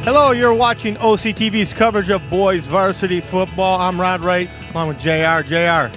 Hello, you're watching OCTV's coverage of boys varsity football. I'm Rod Wright, along with JR. JR,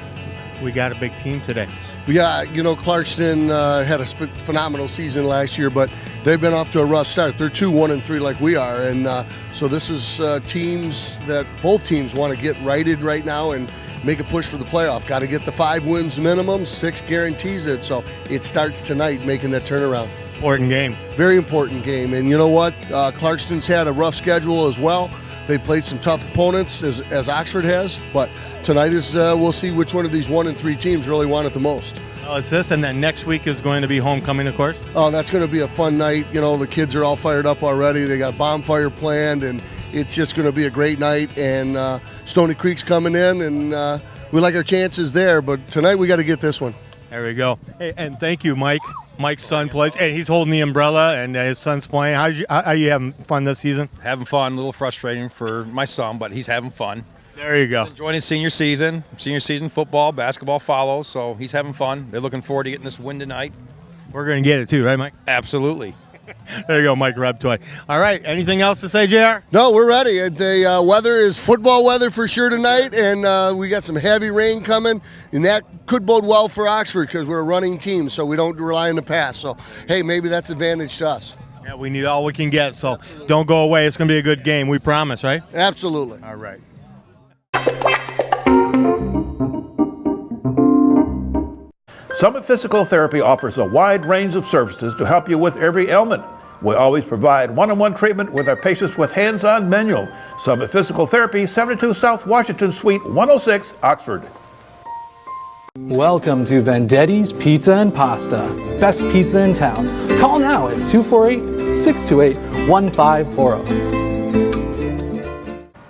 we got a big team today. Yeah, Clarkston had a phenomenal season last year, but they've been off to a rough start. They're 2-1-3 like we are, and so this is teams that both teams want to get righted right now and make a push for the playoff. Got to get the 5 wins minimum, 6 guarantees it, so it starts tonight making that turnaround. Important game. Very important game, and you know what? Clarkston's had a rough schedule as well. They played some tough opponents, as Oxford has, but tonight is we'll see which one of these 1-3 teams really want it the most. Well, it's this, and then next week is going to be homecoming, of course. Oh, that's going to be a fun night. The kids are all fired up already. They got bonfire planned, and it's just going to be a great night. And Stony Creek's coming in, and we like our chances there, but tonight we got to get this one. There we go. Hey, and thank you, Mike. Mike's son plays, and he's holding the umbrella, and his son's playing. Are you having fun this season? Having fun, a little frustrating for my son, but he's having fun. There you go. He's enjoying his senior season. Senior season football, basketball follows, so he's having fun. They're looking forward to getting this win tonight. We're going to get it too, right, Mike? Absolutely. There you go, Mike Reptoy. All right, anything else to say, JR? No, we're ready. The weather is football weather for sure tonight, and we got some heavy rain coming, and that could bode well for Oxford because we're a running team, so we don't rely on the pass. So, hey, maybe that's advantage to us. Yeah, we need all we can get, so don't go away. It's going to be a good game. We promise, right? Absolutely. All right. Summit Physical Therapy offers a wide range of services to help you with every ailment. We always provide one-on-one treatment with our patients with hands-on manual. Summit Physical Therapy, 72 South Washington Suite, 106, Oxford. Welcome to Vendetti's Pizza and Pasta. Best pizza in town. Call now at 248-628-1540.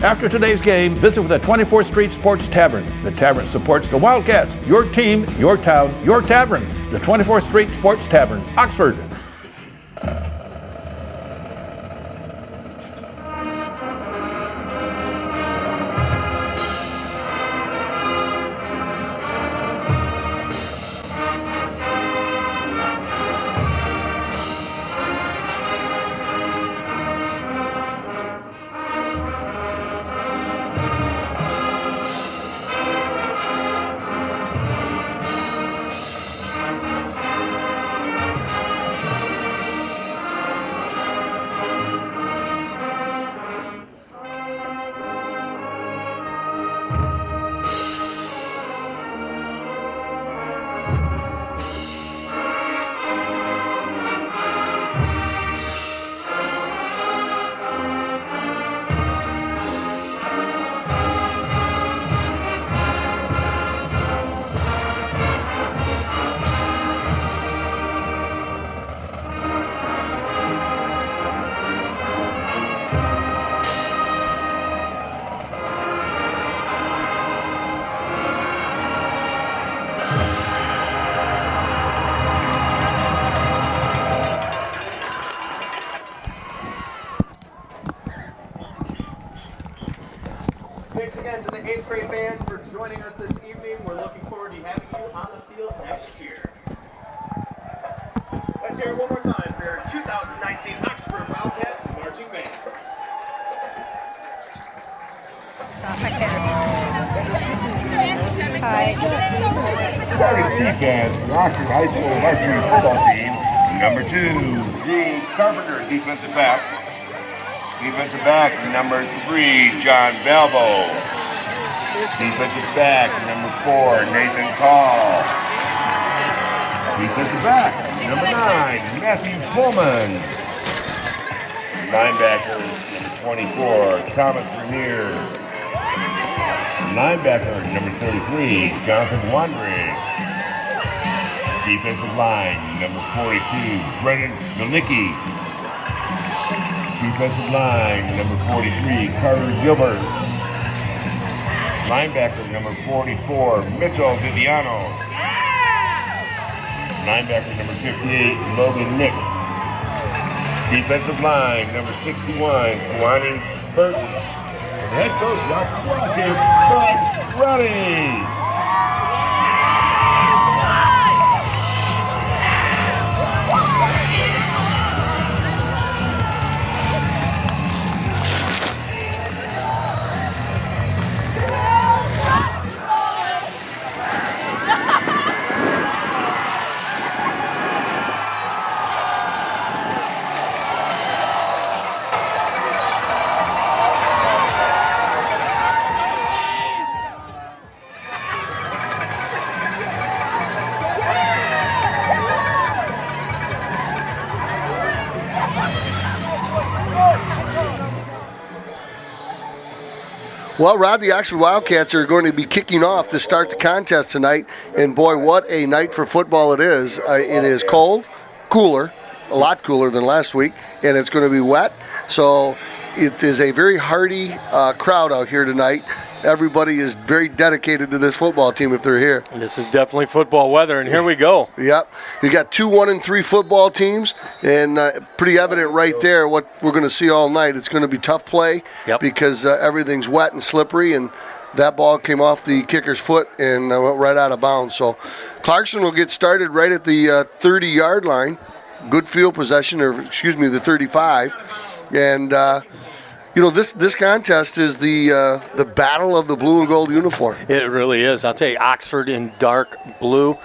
After today's game, visit with the 24th Street Sports Tavern. The tavern supports the Wildcats, your team, your town, your tavern. The 24th Street Sports Tavern, Oxford. Thanks again to the 8th grade band for joining us this evening. We're looking forward to having you on the field next year. Let's hear it one more time for your 2019 Oxford Wildcat Marching Band. Hi. Starting defense for Oxford High School varsity football team, number 2, Gene Carpenter, defensive back. Defensive back, number 3, John Balbo. Defensive back, number 4, Nathan Call. Defensive back, number 9, Matthew Pullman. Linebacker, number 24, Thomas Rainier. Linebacker, number 33, Jonathan Wandry. Defensive line, number 42, Brendan Galicki. Defensive line, number 43, Carter Gilbert. Linebacker, number 44, Mitchell Viviano. Linebacker, number 58, Logan Nick. Defensive line, number 61, Kwani Burton. And head coach, Dr. Wildcat, Bud Ruddy. Well, Rod, the Oxford Wildcats are going to be kicking off to start the contest tonight. And boy, what a night for football it is. It is cold, cooler, a lot cooler than last week, and it's going to be wet. So it is a very hearty crowd out here tonight. Everybody is very dedicated to this football team if they're here. This is definitely football weather, and here we go. Yep. You got 2 1-3 football teams, and pretty evident right there what we're going to see all night. It's going to be tough play because everything's wet and slippery, and that ball came off the kicker's foot and went right out of bounds. So Clarkston will get started right at the 30-yard line. Good field possession, or excuse me, the 35. And this contest is the battle of the blue and gold uniform. It really is. I'll tell you, Oxford in dark blue,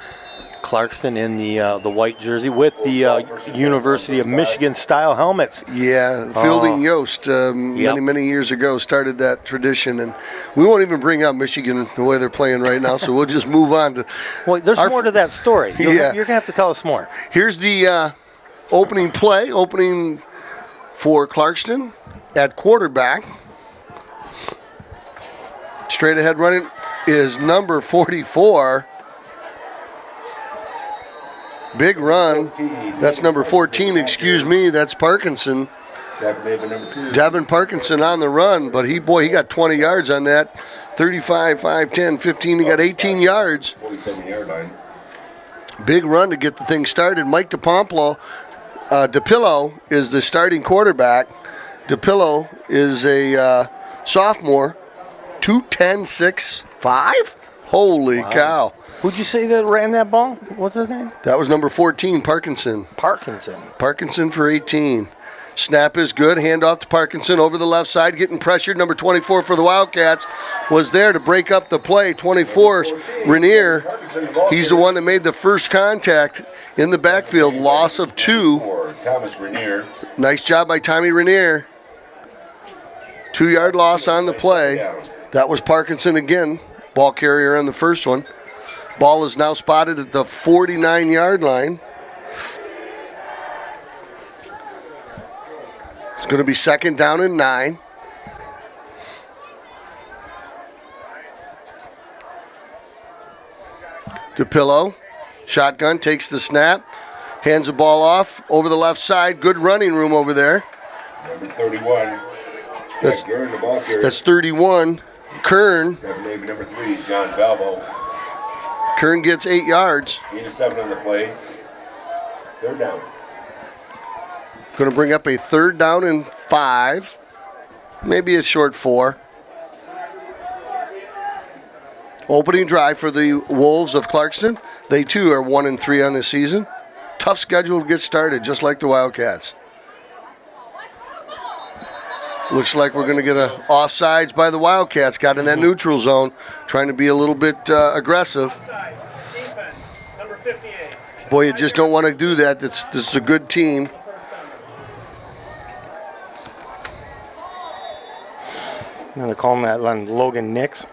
Clarkston in the white jersey with the University of Michigan style helmets. Yeah, Fielding Yost many years ago started that tradition, and we won't even bring up Michigan the way they're playing right now, so we'll just move on to. Well, there's more to that story. You're going to have to tell us more. Here's the opening for Clarkston. At quarterback, straight ahead running is number 44. Big run. That's number 14, excuse me. That's Parkinson. Devin Parkinson on the run, but he got 20 yards on that. 35, 5, 10, 15. He got 18 yards. Big run to get the thing started. Mike DePillo is the starting quarterback. DePillo is a sophomore, 2'10", 6'5". Holy cow. Who'd you say that ran that ball? What's his name? That was number 14, Parkinson. Parkinson for 18. Snap is good. Hand off to Parkinson over the left side, getting pressured. Number 24 for the Wildcats was there to break up the play. 24, Rainier. He's the one that made the first contact in the backfield. Loss of 2. Nice job by Tommy Rainier. 2-yard loss on the play. That was Parkinson again, ball carrier on the first one. Ball is now spotted at the 49-yard line. It's going to be 2nd down and 9. DePillo, shotgun, takes the snap, hands the ball off over the left side. Good running room over there. Number 31. That's 31. Kern. Number 3, John Valvo. Kern gets 8 yards. 7 on the play. 3rd down. Going to bring up a 3rd down and 5. Maybe a short 4. Opening drive for the Wolves of Clarkston. They too are 1-3 on the season. Tough schedule to get started, just like the Wildcats. Looks like we're going to get a offsides by the Wildcats. Got in that neutral zone, trying to be a little bit aggressive. Boy, you just don't want to do that. This is a good team. Now they're calling that Logan Nix.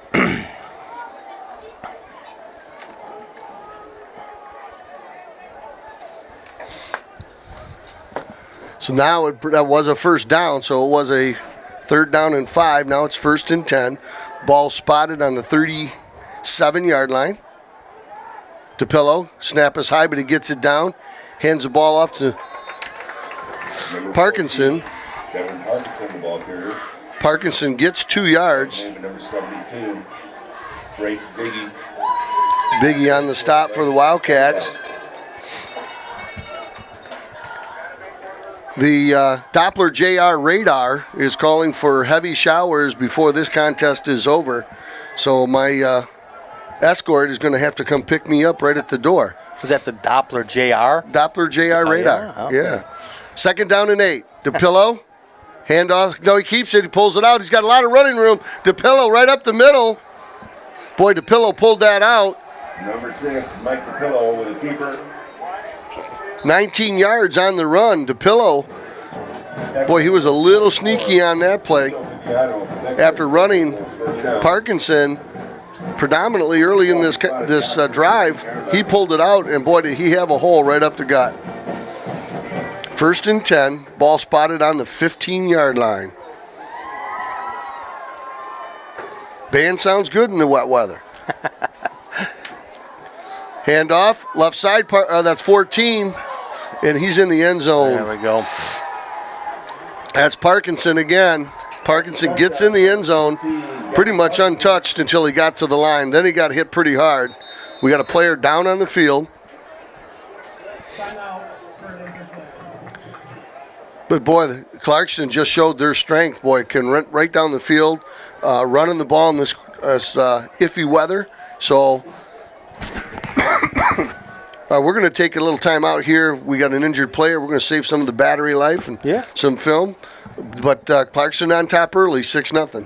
So now that was a 1st down, so it was a 3rd down and 5. Now it's 1st and 10. Ball spotted on the 37-yard line. DePillo, snap is high, but he gets it down. Hands the ball off to Parkinson. Devin Parkinson, the ball carrier. Parkinson gets 2 yards. Number 72, Drake Biggie. Biggie on the stop for the Wildcats. The Doppler JR radar is calling for heavy showers before this contest is over. So my escort is going to have to come pick me up right at the door. Was that the Doppler JR? Doppler JR radar. Yeah? Okay. Yeah. 2nd down and 8. DePillo, handoff. No, he keeps it. He pulls it out. He's got a lot of running room. DePillo right up the middle. Boy, DePillo pulled that out. Number 6, Mike DePillo with a keeper. 19 yards on the run. DePillo, boy, he was a little sneaky on that play. After running Parkinson predominantly early in this drive, he pulled it out, and boy, did he have a hole right up the gut. 1st and 10, ball spotted on the 15-yard line. Band sounds good in the wet weather. Handoff, left side, that's 14, and he's in the end zone. There we go. That's Parkinson again. Parkinson gets in the end zone, pretty much untouched until he got to the line. Then he got hit pretty hard. We got a player down on the field. But boy, Clarkston just showed their strength. Boy, can run right down the field, running the ball in this iffy weather. So we're going to take a little time out here. We got an injured player. We're going to save some of the battery life and some film. But Clarkston on top early, 6-0.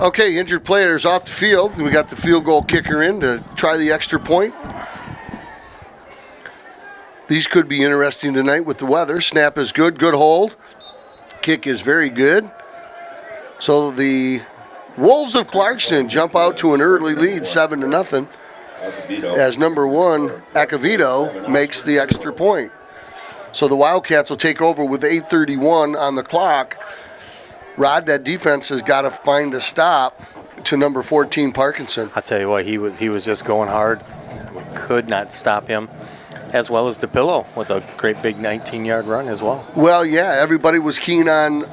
Okay, injured players off the field. We got the field goal kicker in to try the extra point. These could be interesting tonight with the weather. Snap is good, good hold. Kick is very good. So the Wolves of Clarkston jump out to an early lead, 7-0, as number 1, Acavito, makes the extra point. So the Wildcats will take over with 8:31 on the clock. Rod, that defense has got to find a stop to number 14, Parkinson. I'll tell you what, he was just going hard. We could not stop him, as well as DePillo with a great big 19-yard run as well. Well, yeah, everybody was keen on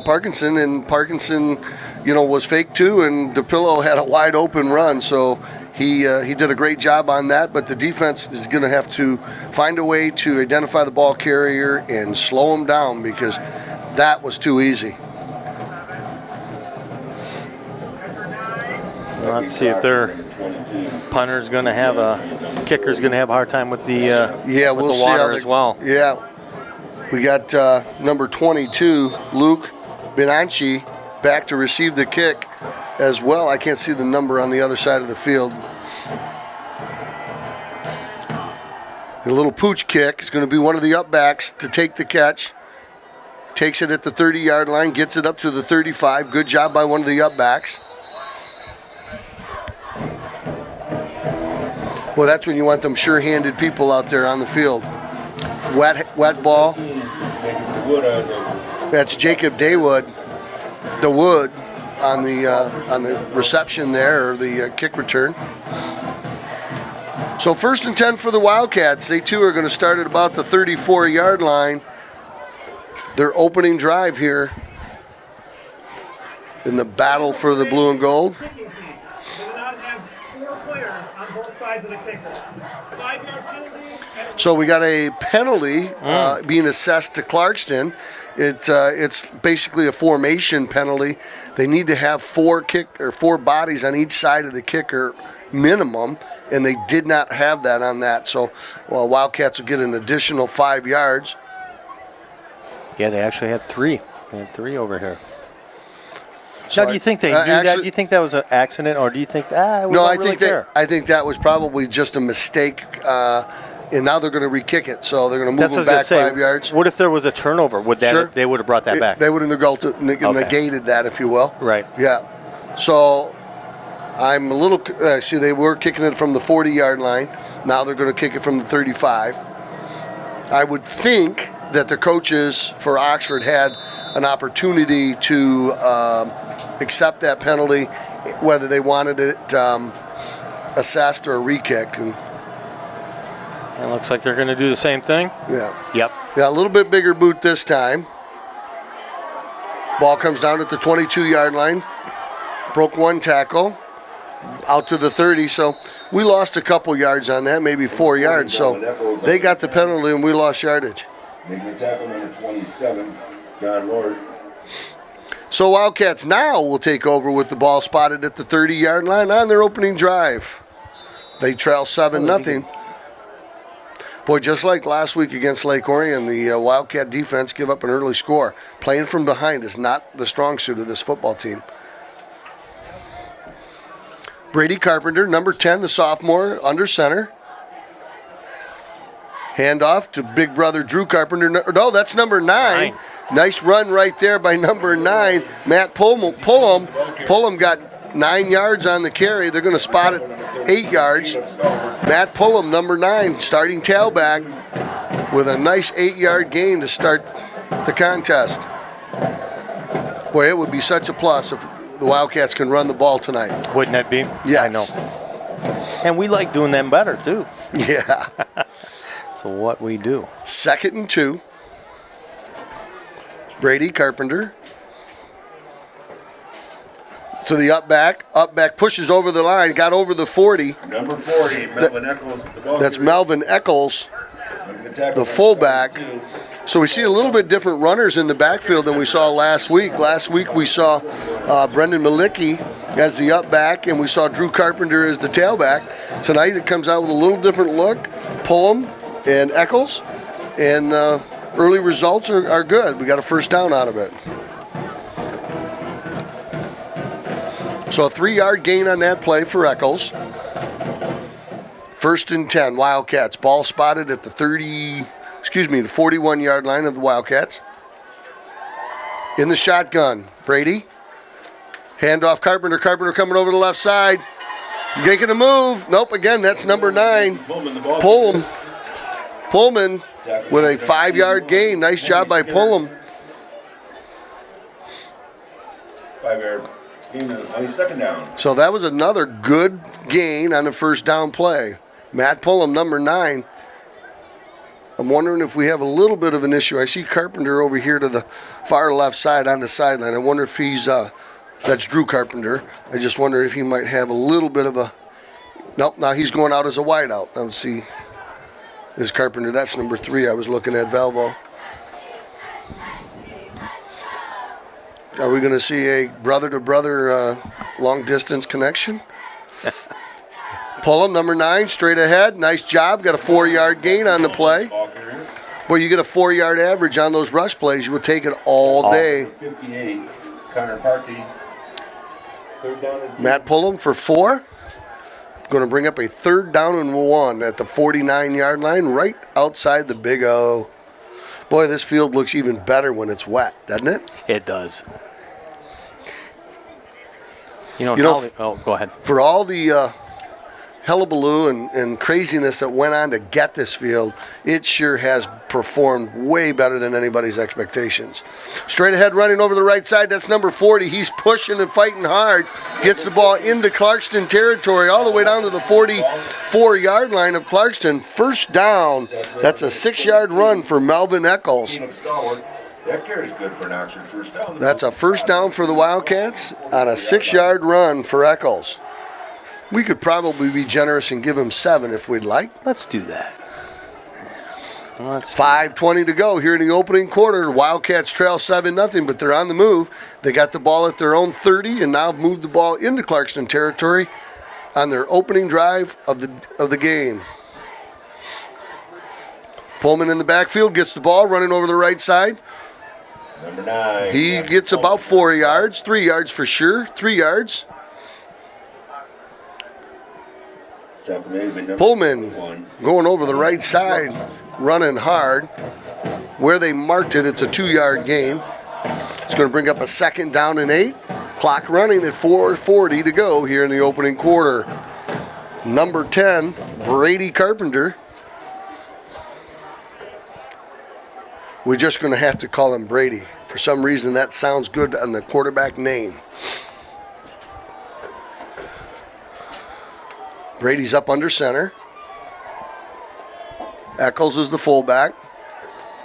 Parkinson, and Parkinson, was fake too, and DePillo had a wide open run, so he did a great job on that. But the defense is going to have to find a way to identify the ball carrier and slow him down because that was too easy. Let's see if their punter's going to have kicker's going to have a hard time with the we'll the water as well. Yeah, we got number 22, Luke Benanchi, back to receive the kick as well. I can't see the number on the other side of the field. A little pooch kick. It's going to be one of the upbacks to take the catch. Takes it at the 30-yard line, gets it up to the 35. Good job by one of the upbacks. Well, that's when you want them sure-handed people out there on the field. Wet ball. That's Jacob Daywood, the Wood, on the reception there, or the kick return. So 1st and 10 for the Wildcats. They too are going to start at about the 34-yard line. Their opening drive here in the battle for the blue and gold. So we got a penalty being assessed to Clarkston. It's basically a formation penalty. They need to have 4 bodies on each side of the kicker minimum, and they did not have that on that. So Wildcats will get an additional 5 yards. Yeah, they actually had 3. They had 3 over here. So now, do you think they knew that? Do you think that was an accident, or do you think I think that was probably just a mistake. And now they're going to re-kick it, so they're going to move them back 5 yards. What if there was a turnover? Would that they would have brought that back? They would have negated that, if you will. Right. Yeah. So I'm a little. See, they were kicking it from the 40-yard line. Now they're going to kick it from the 35. I would think that the coaches for Oxford had an opportunity to accept that penalty, whether they wanted it assessed or re-kicked. And it looks like they're going to do the same thing. Yeah. Yep. Yeah, a little bit bigger boot this time. Ball comes down at the 22-yard line. Broke 1 tackle. Out to the 30. So we lost a couple yards on that, maybe 4 yards. So they got the penalty and we lost yardage. Making the tackle, number 27, John Lord. So Wildcats now will take over with the ball spotted at the 30-yard line on their opening drive. They trail 7-0. Boy, just like last week against Lake Orion, the Wildcat defense give up an early score. Playing from behind is not the strong suit of this football team. Brady Carpenter, number 10, the sophomore, under center. Handoff to big brother Drew Carpenter. No, that's number 9. Nice run right there by number 9. Matt Pullum got 9 yards on the carry. They're going to spot it 8 yards. Matt Pullum, number 9, starting tailback, with a nice 8-yard gain to start the contest. Boy, it would be such a plus if the Wildcats can run the ball tonight. Wouldn't that be? Yes. I know. And we like doing them better, too. Yeah. So what we do. 2nd and 2. Brady Carpenter. To the up back pushes over the line, got over the 40. Number 40, Melvin Eccles. That's Melvin Eccles, the fullback. So we see a little bit different runners in the backfield than we saw last week. Last week we saw Brendan Malicki as the up back, and we saw Drew Carpenter as the tailback. Tonight it comes out with a little different look. Pullum and Eccles, and early results are good. We got a first down out of it. So a 3-yard gain on that play for Eccles. 1st and 10, Wildcats. Ball spotted at the 41-yard line of the Wildcats. In the shotgun, Brady. Handoff Carpenter. Carpenter coming over the left side. Making a move. Nope, again, that's number 9. Pullum. Pullman with a 5-yard gain. Nice job by Pullum. 5-yard. Second down. So that was another good gain on the first down play. Matt Pullum, number 9. I'm wondering if we have a little bit of an issue. I see Carpenter over here to the far left side on the sideline. I wonder if he's, that's Drew Carpenter. I just wonder if he might have a little bit of a, nope, now he's going out as a wideout. Let's see. There's Carpenter, that's number 3. I was looking at Valvo. Are we going to see a brother-to-brother long-distance connection? Pullum, number 9, straight ahead. Nice job. Got a 4-yard gain on the play. Well, you get a 4-yard average on those rush plays. You will take it all day. 58, Connor Party. Matt Pullum for 4. Going to bring up a 3rd down and 1 at the 49-yard line, right outside the Big O. Boy, this field looks even better when it's wet, doesn't it? It does. Go ahead. For all the hullabaloo and craziness that went on to get this field, it sure has performed way better than anybody's expectations. Straight ahead running over the right side, that's number 40. He's pushing and fighting hard. Gets the ball into Clarkston territory all the way down to the 44-yard line of Clarkston. First down. That's a 6-yard run for Melvin Eccles. That carry's good for an action first down. That's a first down for the Wildcats on a 6-yard run for Eccles. We could probably be generous and give him 7 if we'd like. Let's do that. 5:20 to go here in the opening quarter. Wildcats trail 7-0, but they're on the move. They got the ball at their own 30 and now moved the ball into Clarkston territory on their opening drive of the game. Pullman in the backfield gets the ball running over the right side. Number 9. He gets about 4 yards, 3 yards for sure, 3 yards. Pullman going over the right side, running hard. Where they marked it, it's a 2-yard gain. It's going to bring up a 2nd down and 8. Clock running at 4:40 to go here in the opening quarter. Number 10, Brady Carpenter. We're just going to have to call him Brady. For some reason, that sounds good on the quarterback name. Brady's up under center. Eccles is the fullback.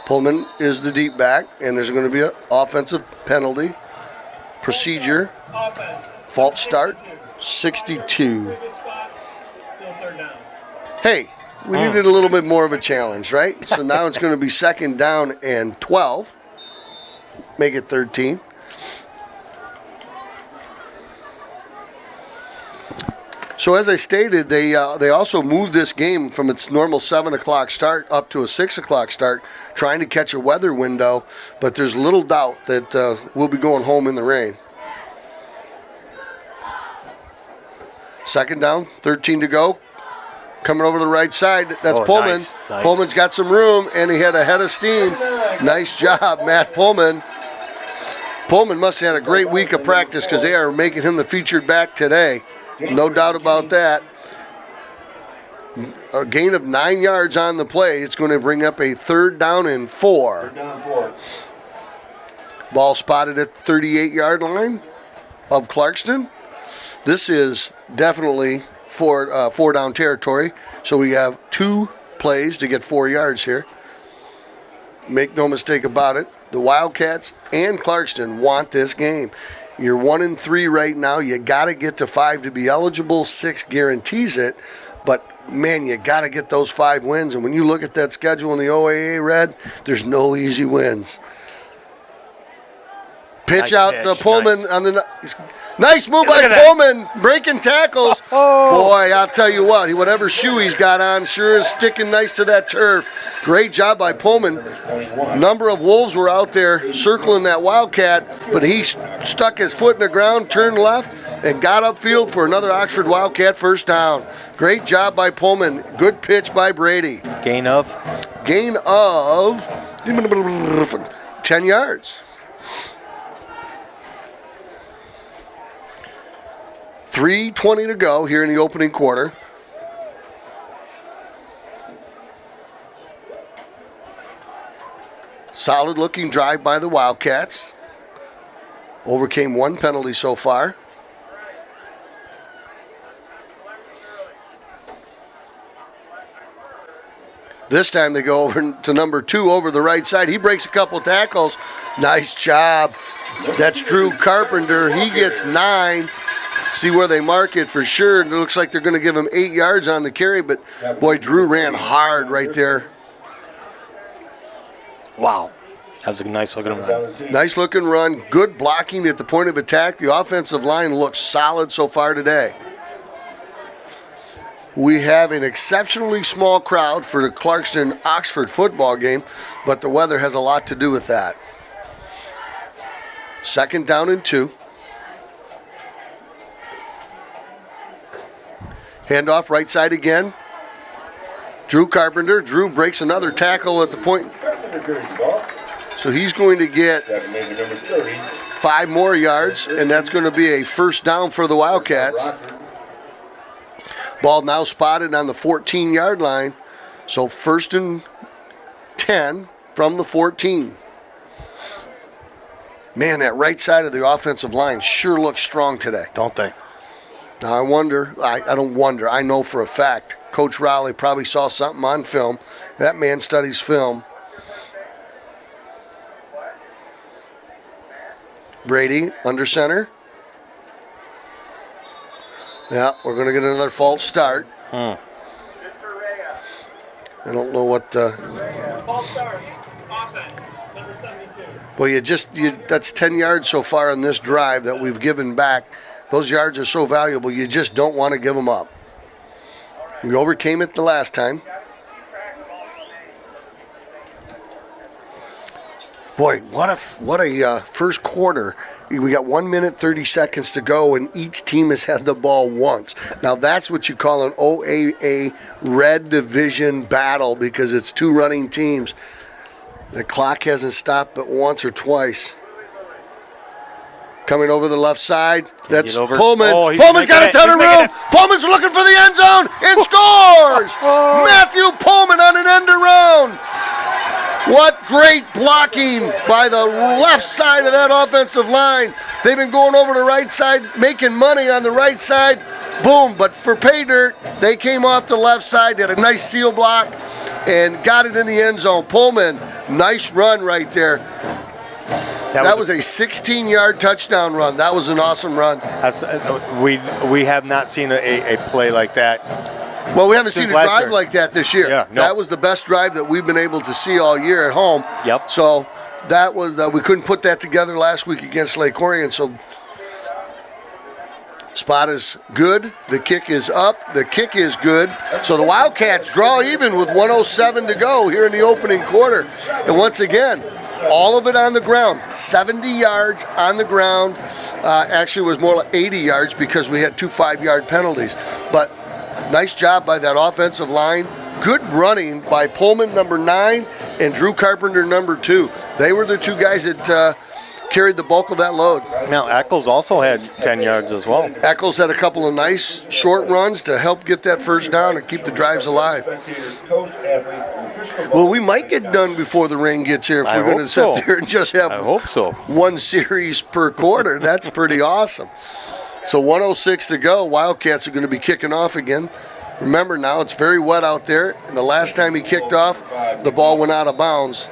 Pullman is the deep back, and there's going to be an offensive penalty. Procedure. False start. 62. Hey, we needed a little bit more of a challenge, right? So now it's going to be 2nd down and 12. Make it 13. So as I stated, they also moved this game from its normal 7 o'clock start up to a 6 o'clock start, trying to catch a weather window, but there's little doubt that we'll be going home in the rain. 2nd down, 13 to go. Coming over the right side, that's Pullman. Nice, nice. Pullman's got some room, and he had a head of steam. Nice job, Matt Pullman. Pullman must have had a great week of practice because they are making him the featured back today. No doubt about that. a gain of 9 yards on the play. It's going to bring up a 3rd down and 4. 3rd down and 4. Ball spotted at 38-yard line of Clarkston. This is definitely 4 down territory. So we have 2 plays to get 4 yards here. Make no mistake about it. The Wildcats and Clarkston want this game. You're 1-3 right now. You got to get to 5 to be eligible. 6 guarantees it. But, man, you got to get those 5 wins. And when you look at that schedule in the OAA Red, there's no easy wins. Pitch Nice out pitch, to Pullman nice. on the nice move by Look at that. Pullman, breaking tackles. Boy, I'll tell you what, whatever shoe he's got on sure is sticking nice to that turf. Great job by Pullman. Number of Wolves were out there circling that Wildcat, but he stuck his foot in the ground, turned left, and got upfield for another Oxford Wildcat first down. Great job by Pullman. Good pitch by Brady. Gain of? Gain of 10 yards. 3:20 to go here in the opening quarter. Solid looking drive by the Wildcats. Overcame 1 penalty so far. This time they go over to number 2 over the right side. He breaks a couple tackles. Nice job. That's Drew Carpenter. He gets 9. See where they mark it for sure. It looks like they're going to give him 8 yards on the carry, but boy, Drew ran hard right there. Wow. That was a nice looking run. Nice looking run. Good blocking at the point of attack. The offensive line looks solid so far today. We have an exceptionally small crowd for the Clarkston-Oxford football game, but the weather has a lot to do with that. 2nd down and 2. Handoff right side again. Drew Carpenter. Drew breaks another tackle at the point. So he's going to get 5 more yards, and that's going to be a first down for the Wildcats. Ball now spotted on the 14-yard line. So 1st and 10 from the 14. Man, that right side of the offensive line sure looks strong today. Don't they? Now, I don't wonder. I know for a fact Coach Rowley probably saw something on film. That man studies film. Brady, under center. Yeah, we're going to get another false start. I don't know what... Well, that's 10 yards so far in this drive that we've given back. Those yards are so valuable, you just don't want to give them up. We overcame it the last time. Boy, what a first quarter. We got 1 minute, 30 seconds to go, and each team has had the ball once. Now, that's what you call an OAA Red Division battle because it's 2 running teams. The clock hasn't stopped but once or twice. Coming over the left side, that's Pullman. Oh, Pullman's got a ton of room. Pullman's looking for the end zone and scores! Matthew Pullman on an end around. What great blocking by the left side of that offensive line. They've been going over the right side, making money on the right side. Boom, but for pay dirt, they came off the left side, did a nice seal block, and got it in the end zone. Pullman, nice run right there. That was a 16-yard touchdown run. That was an awesome run. We have not seen a play like that. Well, we haven't seen a drive like that this year. Yeah, no. That was the best drive that we've been able to see all year at home. Yep. So that was we couldn't put that together last week against Lake Orion. So spot is good. The kick is up. The kick is good. So the Wildcats draw even with 1:07 to go here in the opening quarter. And once again, all of it on the ground. 70 yards on the ground. Actually, it was more like 80 yards because we had 2 5-yard penalties. But nice job by that offensive line. Good running by Pullman, number 9, and Drew Carpenter, number 2. They were the 2 guys that carried the bulk of that load. Now, Eccles also had 10 yards as well. Eccles had a couple of nice short runs to help get that first down and keep the drives alive. Well, we might get done before the rain gets here if we're going to sit there and just have one series per quarter. That's pretty awesome. So 1:06 to go. Wildcats are going to be kicking off again. Remember now, it's very wet out there. And the last time he kicked off, the ball went out of bounds.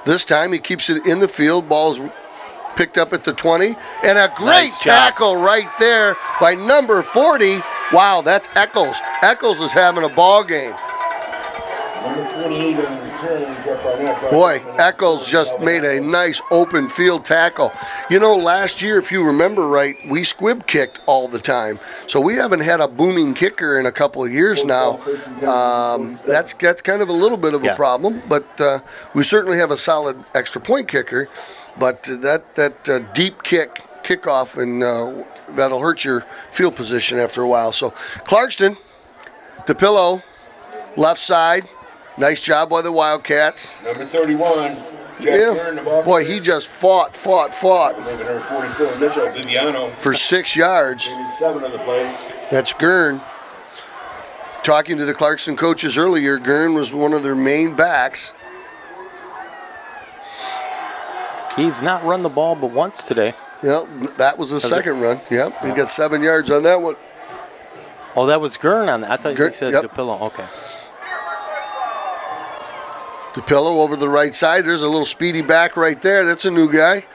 This time he keeps it in the field. Ball's picked up at the 20. And a great tackle right there by number 40. Wow, that's Eccles. Eccles is having a ball game. Boy, Eccles just made a nice open field tackle. You know, last year, if you remember right, we squib kicked all the time. So we haven't had a booming kicker in a couple of years now. That's kind of a little bit of a problem, but we certainly have a solid extra point kicker. But that deep kickoff, and that'll hurt your field position after a while. So Clarkston, DePillo, left side. Nice job by the Wildcats. Number 31. Boy, he just fought for 6 yards. That's Gurn. Talking to the Clarkston coaches earlier, Gurn was one of their main backs. He's not run the ball but once today. Yep, that was the second run. Yep, he got 7 yards on that one. Oh, that was Gurn on that. I thought you said DePillo. Okay. DePillo over the right side. There's a little speedy back right there. That's a new guy.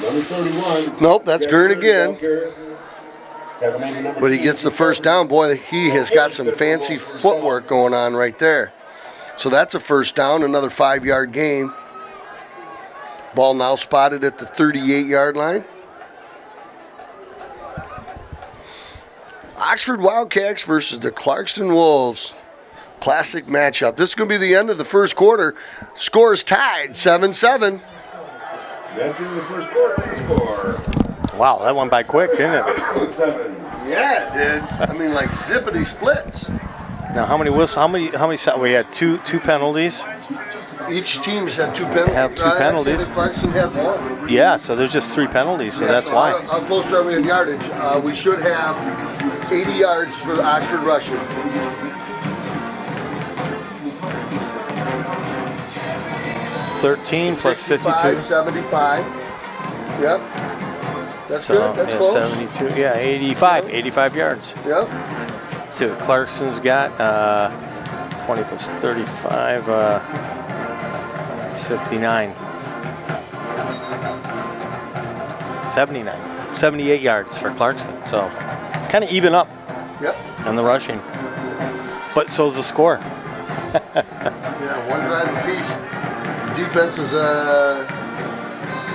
Number 31. Nope, that's Gurn again. But he gets the first down. Boy, he has got some fancy footwork going on right there. So that's a first down, another 5-yard gain. Ball now spotted at the 38-yard line. Oxford Wildcats versus the Clarkston Wolves. Classic matchup. This is going to be the end of the first quarter. Scores tied, 7-7. That's in the first quarter. Wow, that went by quick, didn't it? Yeah, it did. I mean, like zippity splits. Now, how many we had two penalties. Each team's had 2 penalties. Have 2 penalties. Clarkston had 1. Yeah, so there's just 3 penalties, so that's why. How close are we in yardage? We should have 80 yards for the Oxford rushing. 13 plus 52. 75. Yep. That's So, good. That's yeah, close. 72. Yeah, 85 yards. Yep. See what Clarkston's got. 20 plus 35. That's 59. 79. 78 yards for Clarkston. So, kind of even up on the rushing. But so's the score. Yeah, one drive apiece. Defenses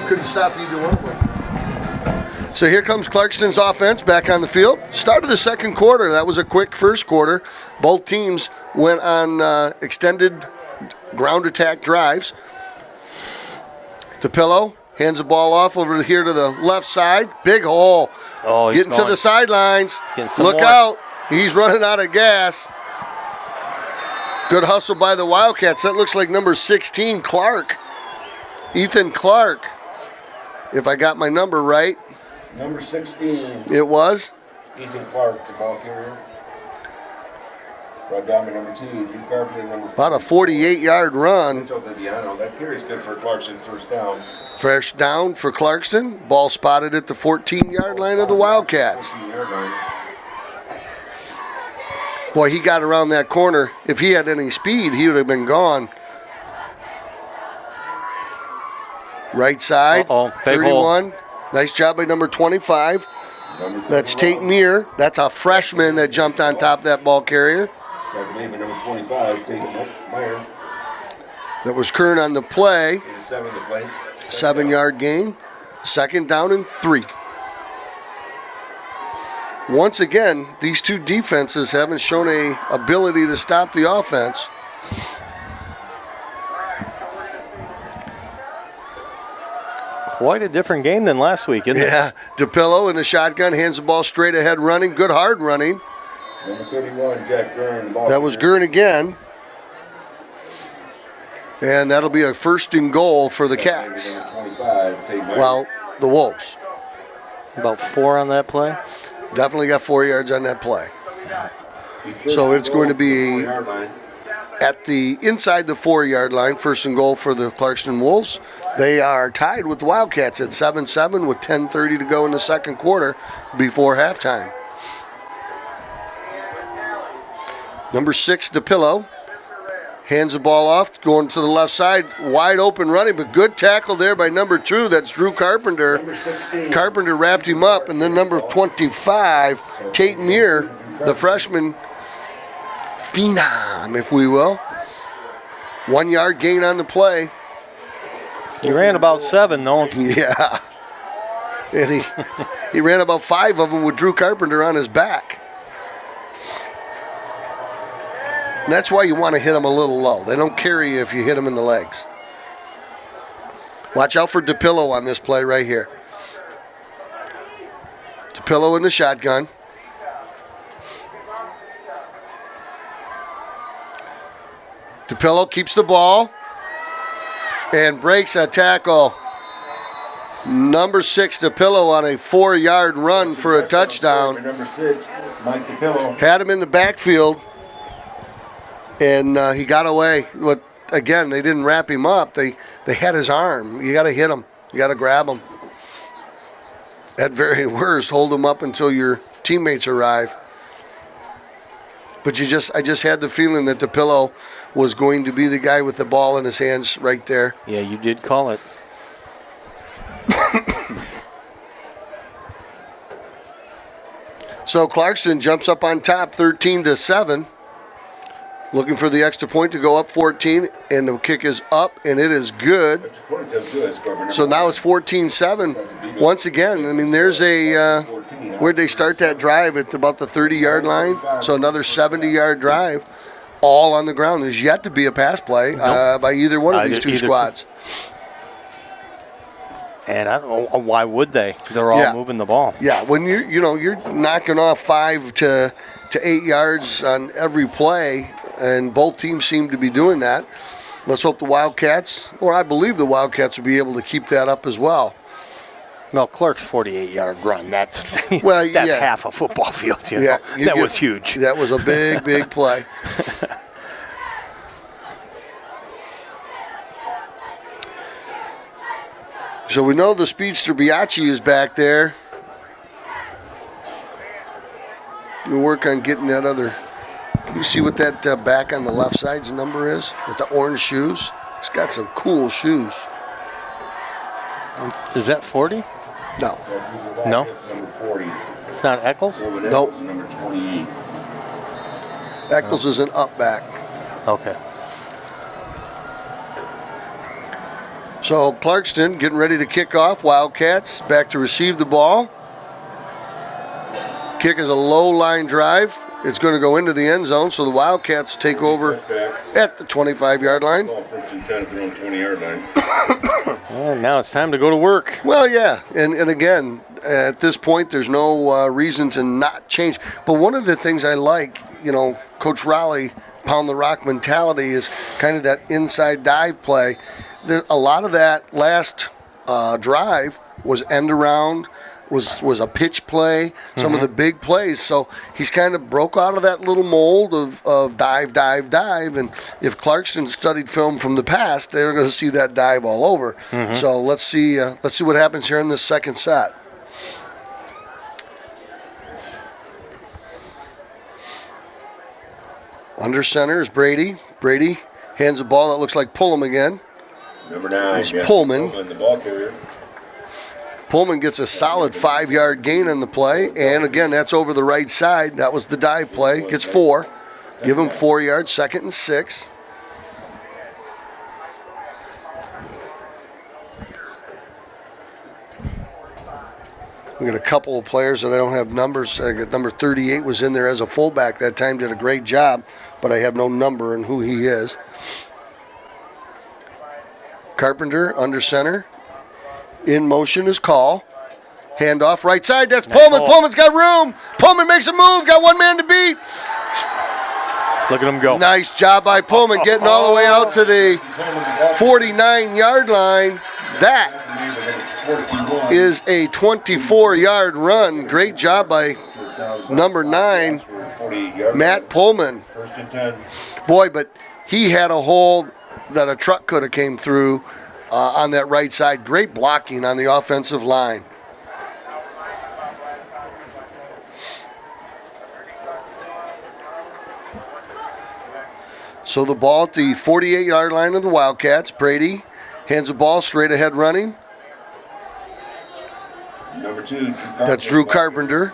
couldn't stop either one of them. So here comes Clarkston's offense back on the field. Start of the second quarter. That was a quick first quarter. Both teams went on extended ground attack drives. DePillo hands the ball off over here to the left side. Big hole. Oh, he's getting to the sidelines. Look out. He's running out of gas. Good hustle by the Wildcats. That looks like number 16, Clark. Ethan Clark, if I got my number right. Number 16. It was? Ethan Clark, the ball carrier. Right down to number 2. Drew Carpenter, number 4. About a 48-yard run. That carry's good for Clarkston, first down. First down for Clarkston. Ball spotted at the 14-yard line of the Wildcats. 14-yard line. Boy, he got around that corner. If he had any speed, he would have been gone. Right side, 31. Nice job by number 25. That's Tate Meir. That's a freshman that jumped on top of that ball carrier. I believe in number 25, Tate Meir. That was Kern on the play. 7 to play. 7-yard gain. Second down and 3. Once again, these two defenses haven't shown a ability to stop the offense. Quite a different game than last week, isn't it? Yeah, DePillo in the shotgun, hands the ball straight ahead running. Good hard running. Number 31, Jack Gurn. That was Gurn again. And that'll be a 1st and goal for the Cats. Well, the Wolves. About 4 on that play. Definitely got 4 yards on that play. So it's going to be at the inside the 4-yard line, 1st and goal for the Clarkston Wolves. They are tied with the Wildcats at 7-7 with 10:30 to go in the second quarter before halftime. Number 6, DePillo. Hands the ball off, going to the left side, wide open running, but good tackle there by number 2. That's Drew Carpenter. Carpenter wrapped him up, and then number 25, Tate Muir, the freshman phenom, if we will. 1 yard gain on the play. He ran about 7, though. Yeah. And he ran about 5 of them with Drew Carpenter on his back. And that's why you want to hit them a little low. They don't carry you if you hit them in the legs. Watch out for DePillo on this play right here. DePillo in the shotgun. DePillo keeps the ball and breaks a tackle. Number 6, DePillo on a 4-yard run for a touchdown. Number 6, Mike DePillo. Had him in the backfield. And he got away. But again, they didn't wrap him up. They had his arm. You got to hit him. You got to grab him. At very worst, hold him up until your teammates arrive. But I just had the feeling that DePillo was going to be the guy with the ball in his hands right there. Yeah, you did call it. So Clarkston jumps up on top, 13-7. Looking for the extra point to go up 14, and the kick is up, and it is good. So now it's 14-7. Once again, I mean, there's where'd they start that drive? At about the 30-yard line. So another 70-yard drive, all on the ground. There's yet to be a pass play by either one of these two squads. And I don't know, why would they? They're all moving the ball. Yeah, when you're knocking off 5 to 8 yards on every play, and both teams seem to be doing that. Let's hope the Wildcats, or I believe the Wildcats, will be able to keep that up as well. Well, Clark's 48-yard run, that's half a football field. That was huge. That was a big, big play. So we know the speedster Biaggi is back there. We'll work on getting that other. You see what that back on the left side's number is with the orange shoes? He's got some cool shoes. Is that 40? No. No? It's not Eccles? Nope. Number 28. Eccles is an up back. Okay. So Clarkston getting ready to kick off. Wildcats back to receive the ball. Kick is a low line drive. It's going to go into the end zone, so the Wildcats take over at the 25-yard line. And now it's time to go to work. Well, yeah, and again, at this point, there's no reason to not change. But one of the things I like, Coach Raleigh, pound the rock mentality is kind of that inside dive play. A lot of that last drive was end around, was a pitch play, some of the big plays. So he's kind of broke out of that little mold of dive. And if Clarkston studied film from the past, they're going to see that dive all over. So let's see what happens here in this second set. Under center is Brady. Brady hands the ball that looks like Pullum again. Number 9. It's Pullman. The ball carrier. Pullman gets a solid 5-yard gain on the play, and again, that's over the right side. That was the dive play. Gets 4. Give him 4 yards, 2nd and 6. We got a couple of players that I don't have numbers. I got number 38 was in there as a fullback that time, did a great job, but I have no number and who he is. Carpenter under center. In motion is Call. Handoff right side. That's Pullman. Pullman's got room. Pullman makes a move. Got one man to beat. Look at him go. Nice job by Pullman getting all the way out to the 49-yard line. That is a 24-yard run. Great job by number 9, Matt Pullman. Boy, but he had a hole that a truck could have came through on that right side. Great blocking on the offensive line. So the ball at the 48-yard line of the Wildcats. Brady hands the ball straight ahead running. Number 2. That's Drew Carpenter.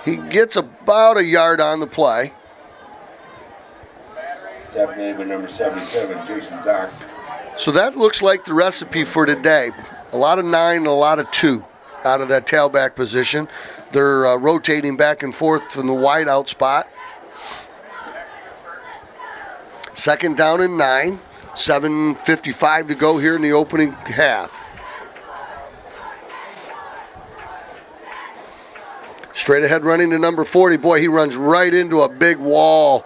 He gets about a yard on the play. Definitely by number 77, Jason Zock. So that looks like the recipe for today. A lot of 9 and a lot of 2 out of that tailback position. They're rotating back and forth from the wide out spot. 2nd down and 9. 7:55 to go here in the opening half. Straight ahead running to number 40. Boy, he runs right into a big wall.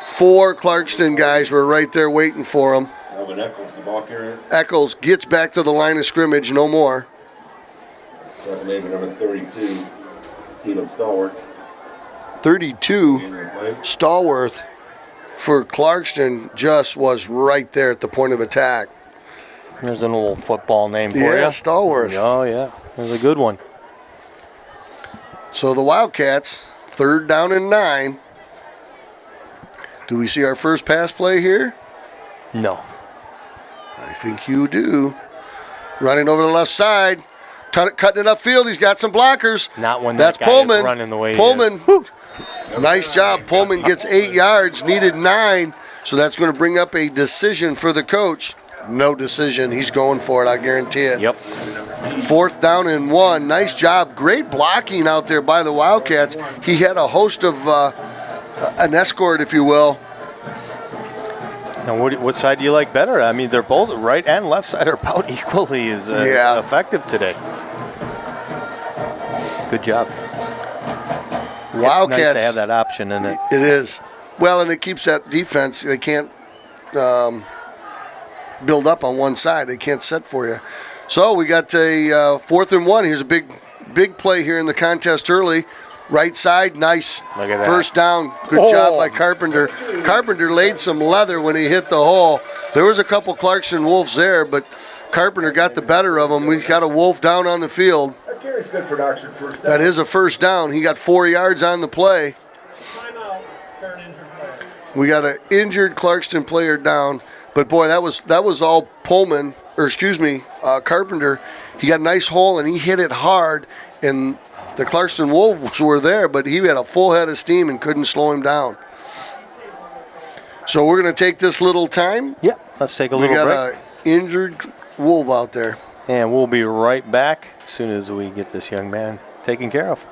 4 Clarkston guys were right there waiting for him. Alvin Eccles, the ball carrier. Eccles gets back to the line of scrimmage, no more. Definitely by number 32, Caleb Stallworth. 32, Stallworth for Clarkston just was right there at the point of attack. There's an old football name for you. Yeah, Stallworth. Oh, yeah. There's a good one. So the Wildcats, 3rd down and 9. Do we see our first pass play here? No. I think you do. Running over the left side, cutting it upfield. He's got some blockers. Not when That's that guy Pullman. is running the way Pullman. he is. Nice job. Pullman gets 8 yards, needed 9. So that's going to bring up a decision for the coach. No decision. He's going for it, I guarantee it. Yep. 4th down and 1. Nice job. Great blocking out there by the Wildcats. He had a host of an escort, if you will. Now, what side do you like better? I mean, they're both right and left side are about equally as effective today. Good job. Wildcats. It's nice to have that option in it. It is. Well, and it keeps that defense. They can't build up on one side. They can't set for you. So we got a 4th and 1. Here's a big play here in the contest early. Right side, nice first down. Good job by Carpenter. Carpenter laid some leather when he hit the hole. There was a couple Clarkston Wolves there, but Carpenter got the better of him. We've got a Wolf down on the field. That is a first down. He got 4 yards on the play. We got an injured Clarkston player down, but boy, that was all Pullman, or excuse me, Carpenter. He got a nice hole and he hit it hard, and the Clarkston Wolves were there, but he had a full head of steam and couldn't slow him down. So we're going to take this little time. Yeah, let's take a little break. We got an injured Wolf out there. And we'll be right back as soon as we get this young man taken care of.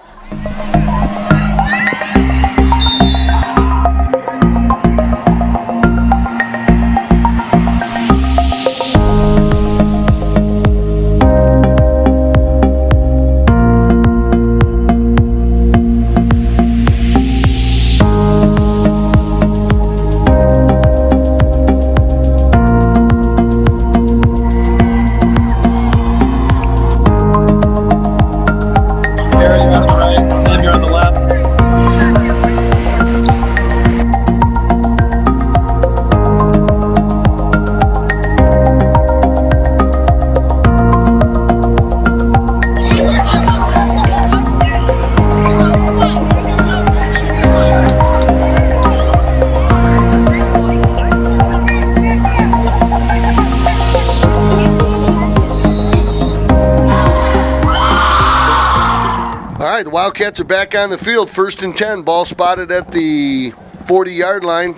The Wildcats are back on the field. 1st and 10. Ball spotted at the 40-yard line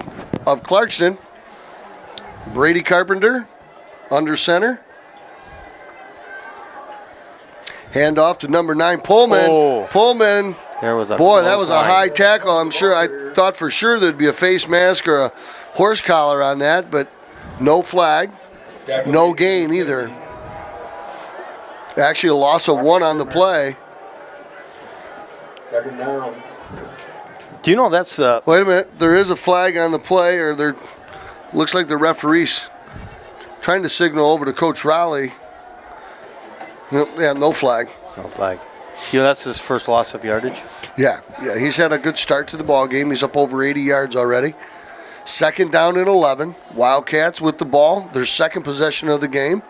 of Clarkston. Brady Carpenter under center. Hand off to number 9, Pullman. Oh. Pullman. There was a that was a high tackle. I'm sure. I thought for sure there'd be a face mask or a horse collar on that, but no flag. No gain either. Actually, a loss of 1 on the play. 2nd down. Do you know that's Wait a minute. There is a flag on the play, or there looks like the referee's trying to signal over to Coach Raleigh. Yeah, no flag. no flag? You know that's his first loss of yardage. Yeah, he's had a good start to the ball game. He's up over 80 yards already. 2nd down and 11. Wildcats with the ball. Their second possession of the game.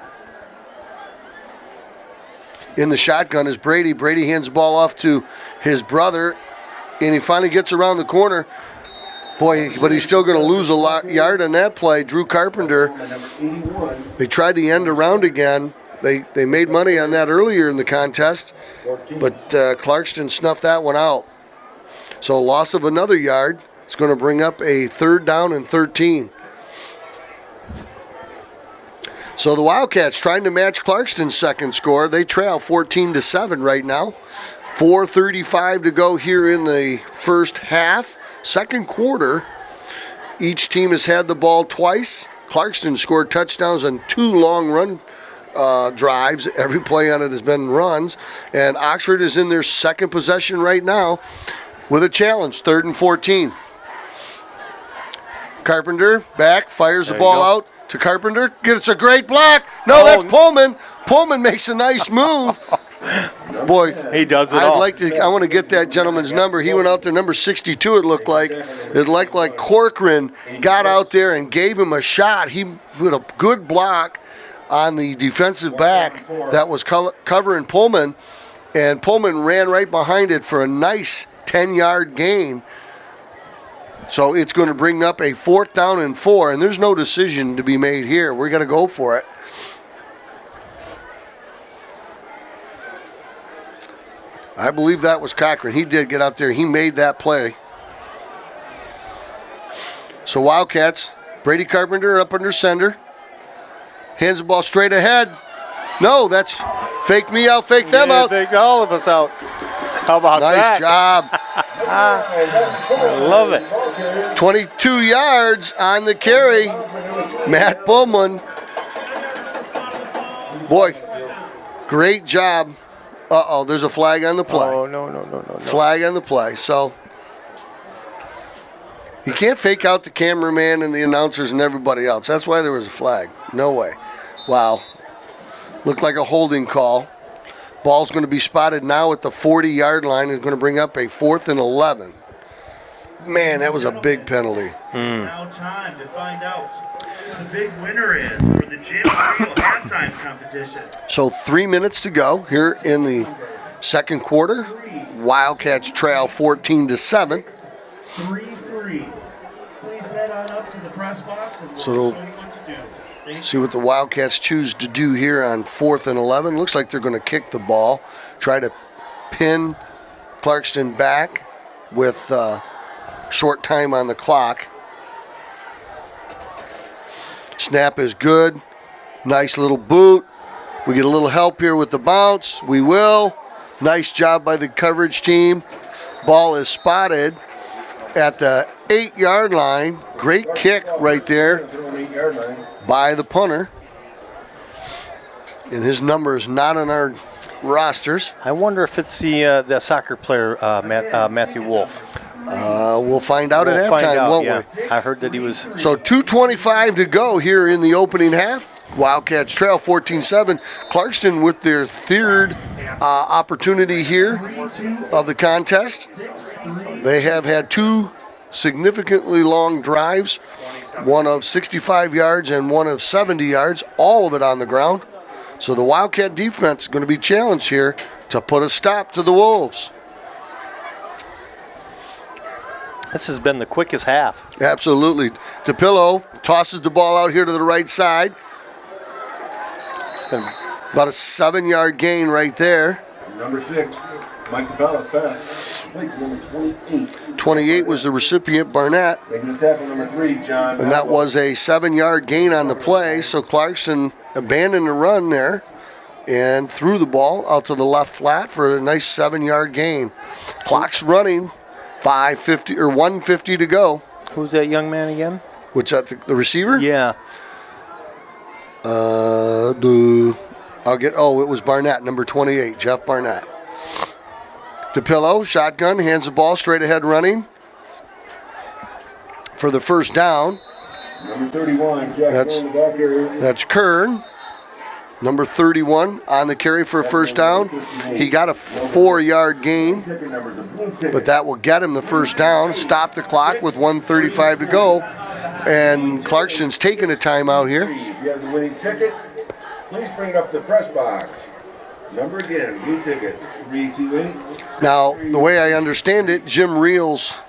In the shotgun is Brady. Brady hands the ball off to his brother, and he finally gets around the corner. Boy, but he's still going to lose a yard on that play. Drew Carpenter, they tried the end around again. They made money on that earlier in the contest, but Clarkston snuffed that one out. So a loss of another yard. It's going to bring up a 3rd down and 13. So the Wildcats trying to match Clarkston's second score. They trail 14-7 right now. 4:35 to go here in the first half. Second quarter, each team has had the ball twice. Clarkston scored touchdowns on 2 long run drives. Every play on it has been runs. And Oxford is in their second possession right now with a challenge, 3rd and 14. Carpenter back, fires the ball out to Carpenter. Gets a great block. No, that's Pullman. Pullman makes a nice move. Boy, he does it all. I want to get that gentleman's number. He went out there, number 62 it looked like. It looked like Corcoran got out there and gave him a shot. He put a good block on the defensive back that was covering Pullman, and Pullman ran right behind it for a nice 10-yard gain. So it's going to bring up a 4th down and 4, and there's no decision to be made here. We're going to go for it. I believe that was Cochran. He did get out there. He made that play. So Wildcats, Brady Carpenter up under center. Hands the ball straight ahead. No, that's fake me out, fake them out. Fake all of us out. How about Nice that? job. I love it. 22 yards on the carry. Matt Pullman. Boy, great job. Uh-oh, there's a flag on the play. Oh, no. Flag on the play. So you can't fake out the cameraman and the announcers and everybody else. That's why there was a flag. No way. Wow. Looked like a holding call. Ball's going to be spotted now at the 40-yard line. It's going to bring up a 4th and 11. Man, that was a big penalty. Now time to find out who the big winner is for the Jim Creel halftime competition. So 3 minutes to go here in the second quarter. Wildcats trail 14-7. 3-3. Please head on up to the press box and we'll So tell you what to do. see what the Wildcats choose to do here on 4th and 11. Looks like they're going to kick the ball, try to pin Clarkston back with short time on the clock. Snap is good. Nice little boot. We get a little help here with the bounce. We will. Nice job by the coverage team. Ball is spotted at the 8-yard line. Great kick right there by the punter. And his number is not on our rosters. I wonder if it's the soccer player, Matthew Wolf. We'll find out at halftime, won't we? I heard that he was. So 2:25 to go here in the opening half. Wildcats trail 14-7. Clarkston with their 3rd opportunity here of the contest. They have had 2 significantly long drives, one of 65 yards and one of 70 yards, all of it on the ground. So the Wildcat defense is going to be challenged here to put a stop to the Wolves. This has been the quickest half. Absolutely. DePillo tosses the ball out here to the right side. It's going to About a 7-yard gain right there. Number 6, Mike DePella, pass. Number 28. 28 was the recipient, Barnett. Making the tackle, number 3, John. And that was a 7-yard gain on the play. So Clarkston abandoned the run there and threw the ball out to the left flat for a nice 7-yard gain. Clock's running. 5:50 or 1:50 to go. Who's that young man again? Which that the receiver? Yeah. It was Barnett, number 28, Jeff Barnett. DePillo, shotgun, hands the ball straight ahead running. for the first down. Number 31, Jack That's- on the back area. That's Kern, number 31, on the carry for a first down. He got a 4-yard gain, Ticket number, the blue ticket. but that will get him the first down. Stop the clock with 1:35 to go. And Clarkston's taking a timeout here. If you have the winning ticket, please bring it up to the press box. Number again, blue ticket, 328. Now, the way I understand it, Jim Reels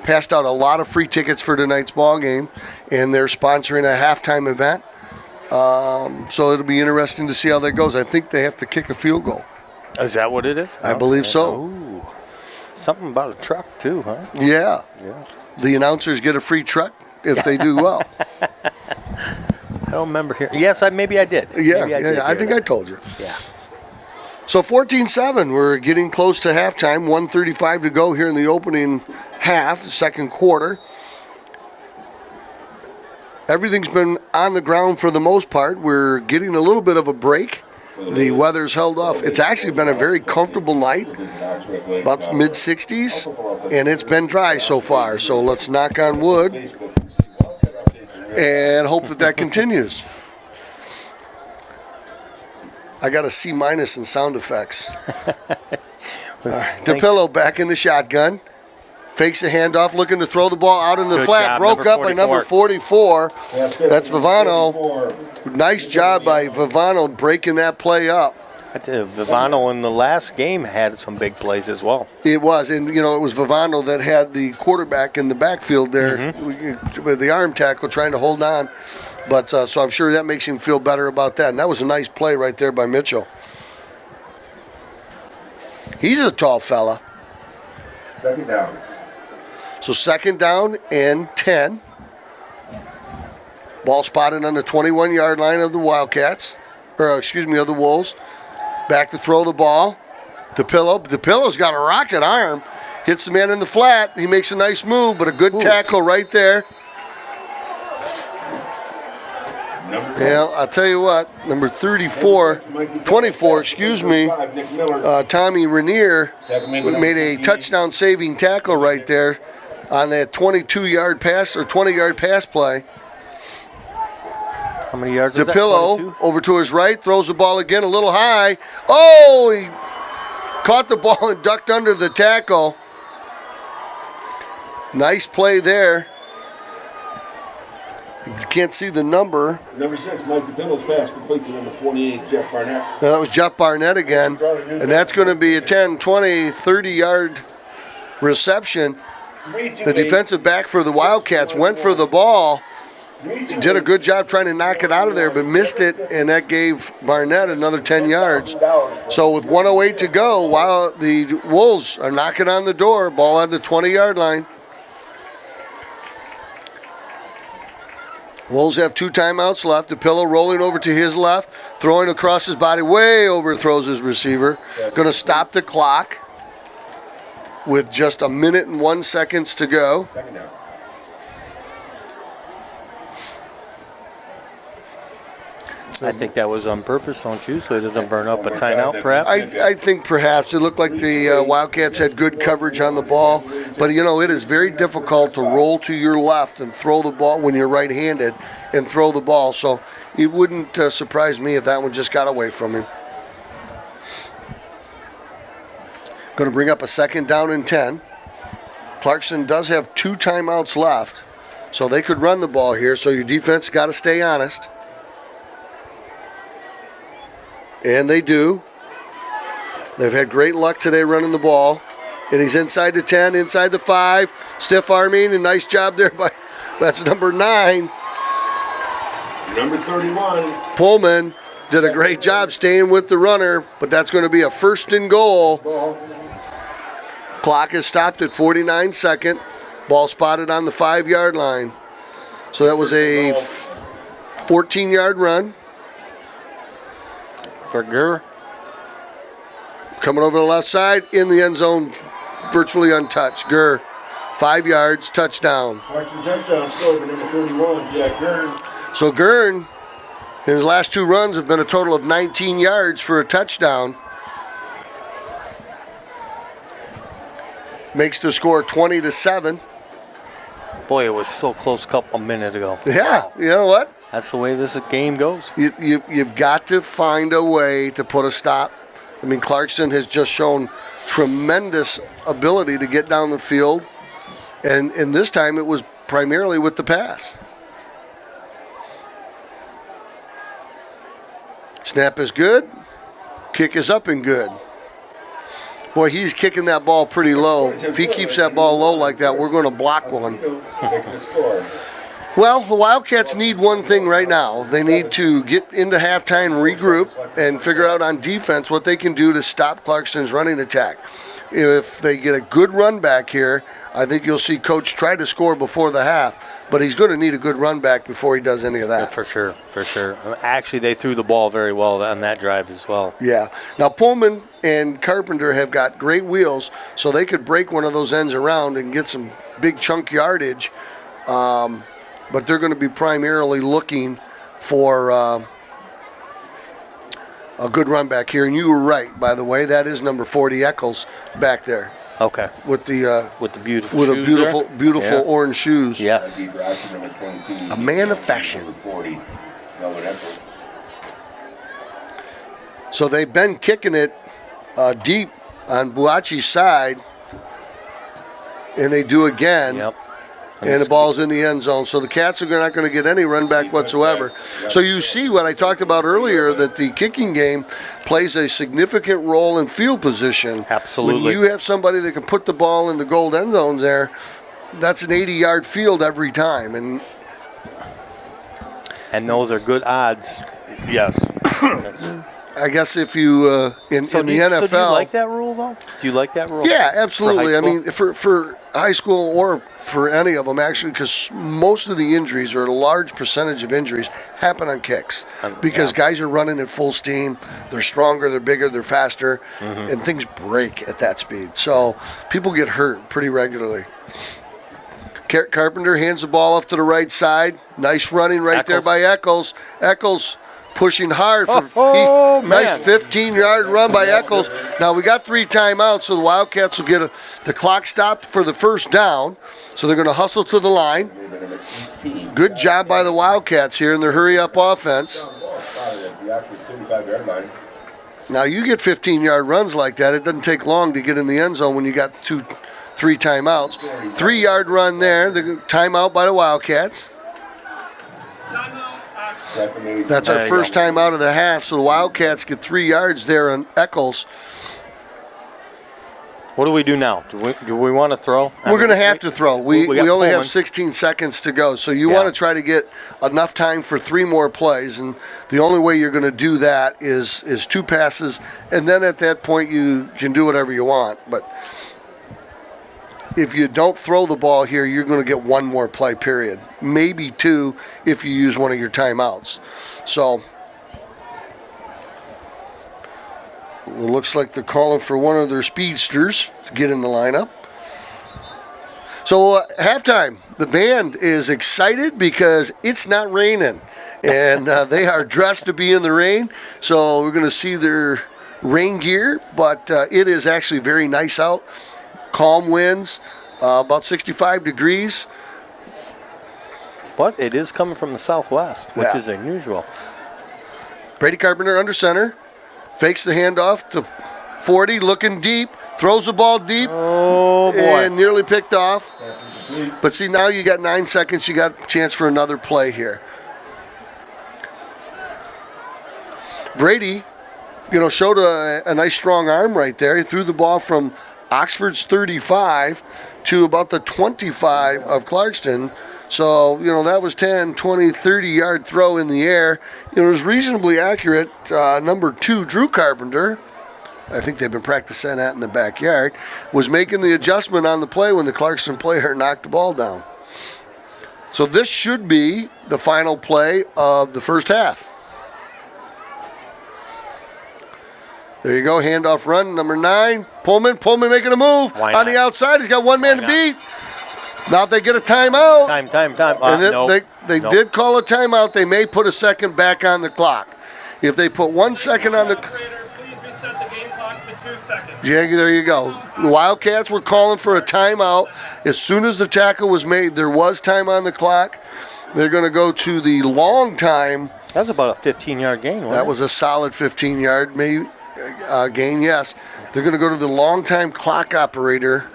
passed out a lot of free tickets for tonight's ball game, and they're sponsoring a halftime event. So it'll be interesting to see how that goes. I think they have to kick a field goal. Is that what it is? I believe so. Ooh. Something about a truck too, huh? Yeah. Yeah. The announcers get a free truck if they do well. I don't remember hearing. Yes, maybe I did. Yeah, Maybe I did I hear think that. I told you. Yeah. So 14-7, we're getting close to halftime. 1:35 to go here in the opening half, the second quarter. Everything's been on the ground for the most part. We're getting a little bit of a break. The weather's held off. It's actually been a very comfortable night, about mid-60s, and it's been dry so far. So let's knock on wood and hope that that continues. I got a C- in sound effects. DePillo back in the shotgun. Fakes the handoff, looking to throw the ball out in the Good flat. job, Broke number up by number 44. That's Vivano. Nice job by Vivano breaking that play up. I tell you, Vivano in the last game had some big plays as well. It was, and it was Vivano that had the quarterback in the backfield there with the arm tackle trying to hold on. But so I'm sure that makes him feel better about that. And that was a nice play right there by Mitchell. He's a tall fella. Second down. So second down and 10. Ball spotted on the 21-yard line of the Wildcats, of the Wolves. Back to throw the ball. DePillo. DePillo's got a rocket arm. Hits the man in the flat. He makes a nice move, but a good tackle right there. Yeah, I'll tell you what, number 24, Tommy Rainier made a touchdown-saving tackle right there on that 22-yard pass or 20-yard pass play. How many yards is that? DePillo 22? over to his right, throws the ball again a little high. Oh, he caught the ball and ducked under the tackle. Nice play there. You can't see the number. Number 6, Mike DePillo's pass complete to number 28, Jeff Barnett. That was Jeff Barnett again. And that's going to be a 10, 20, 30-yard reception. The defensive back for the Wildcats went for the ball. Did a good job trying to knock it out of there, but missed it, and that gave Barnett another 10 yards. So with 1:08 to go, while the Wolves are knocking on the door, ball on the 20-yard line. Wolves have 2 timeouts left. DePillo rolling over to his left, throwing across his body, way overthrows his receiver. Going to stop the clock with just 1 minute and 1 second to go. Second down. I think that was on purpose, don't you? So it doesn't burn up a timeout, perhaps? I think perhaps it looked like the Wildcats had good coverage on the ball, but it is very difficult to roll to your left and throw the ball when you're right-handed and throw the ball. So it wouldn't surprise me if that one just got away from him. Going to bring up a second down and 10. Clarkston does have 2 timeouts left, so they could run the ball here. So your defense got to stay honest. And they do. They've had great luck today running the ball. And he's inside the 10, inside the 5. Stiff arming, and nice job there by, that's number 9. Number 31. Pullman did a great job staying with the runner, but that's going to be a first and goal. Clock is stopped at 49 seconds. Ball spotted on the 5-yard line. So that was a 14-yard run. For Gurr. Coming over the left side, in the end zone, virtually untouched. Gurr, 5 yards, touchdown. Clarkston touchdown score for number 31, Jack Gurn. So Gurn, his last 2 runs have been a total of 19 yards for a touchdown. Makes the score 20-7. Boy, it was so close a minute ago. Yeah, you know what? That's the way this game goes. You've got to find a way to put a stop. I mean, Clarkston has just shown tremendous ability to get down the field, and this time it was primarily with the pass. Snap is good. Kick is up and good. Boy, he's kicking that ball pretty low. If he keeps that ball low like that, we're going to block one. Well, the Wildcats need one thing right now. They need to get into halftime, regroup, and figure out on defense what they can do to stop Clarkston's running attack. If they get a good run back here, I think you'll see Coach try to score before the half, but he's going to need a good run back before he does any of that. For sure. Actually, they threw the ball very well on that drive as well. Yeah. Now, Pullman and Carpenter have got great wheels, so they could break one of those ends around and get some big chunk yardage, but they're going to be primarily looking for a good run back here. And you were right, by the way. That is number 40, Eccles, back there. Okay. With the beautiful orange shoes. Yes. A man of fashion. So they've been kicking it deep on Buachi's side, and they do again. Yep. And the ball's in the end zone. So the Cats are not going to get any run back whatsoever. So you see what I talked about earlier, that the kicking game plays a significant role in field position. Absolutely. When you have somebody that can put the ball in the gold end zones there, that's an 80-yard field every time. And those are good odds. Yes. I guess if you, in the NFL. So do you like that rule, though? Do you like that rule? Yeah, absolutely. I mean, for high school or for any of them, actually, because most of the injuries, or a large percentage of injuries, happen on kicks. Because guys are running at full steam. They're stronger, they're bigger, they're faster, and things break at that speed. So people get hurt pretty regularly. Carpenter hands the ball off to the right side. Nice running right there by Eccles. Eccles pushing hard for nice 15-yard run by Eccles. Now we got 3 timeouts, so the Wildcats will get the clock stopped for the first down. So they're going to hustle to the line. Good job by the Wildcats here in their hurry-up offense. Now you get 15-yard runs like that, it doesn't take long to get in the end zone when you got 3 timeouts. 3-yard run there. The timeout by the Wildcats. That's our first time out of the half, so the Wildcats get 3 yards there on Eccles. What do we do now? Do we want to throw? We're going to have to throw. We only Pullman. have 16 seconds to go, so you want to try to get enough time for 3 more plays, and the only way you're going to do that is 2 passes, and then at that point you can do whatever you want. But if you don't throw the ball here, you're going to get 1 more play, period. Maybe 2 if you use one of your timeouts. So it looks like they're calling for one of their speedsters to get in the lineup. So halftime, the band is excited because it's not raining. And they are dressed to be in the rain. So we're going to see their rain gear, but it is actually very nice out. Calm winds, about 65 degrees. But it is coming from the southwest, which is unusual. Brady Carpenter under center. Fakes the handoff to 40, looking deep. Throws the ball deep. Oh, boy. And nearly picked off. But see, now you got 9 seconds. You got a chance for another play here. Brady, showed a nice strong arm right there. He threw the ball from Oxford's 35 to about the 25 of Clarkston. So, that was 10, 20, 30-yard throw in the air. It was reasonably accurate. Number 2, Drew Carpenter, I think they've been practicing that in the backyard, was making the adjustment on the play when the Clarkston player knocked the ball down. So this should be the final play of the first half. There you go, handoff run, number 9. Pullman making a move on the outside. He's got 1 man to beat. Now if they get a timeout. Time. And then No. they did call a timeout. They may put a second back on the clock. If they put 1 second on the... Please reset the game clock to 2 seconds. Yeah, there you go. The Wildcats were calling for a timeout. As soon as the tackle was made, there was time on the clock. They're going to go to the long time. That was about a 15-yard gain, wasn't That it? was a solid 15-yard gain, yes. They're going to go to the long time clock operator,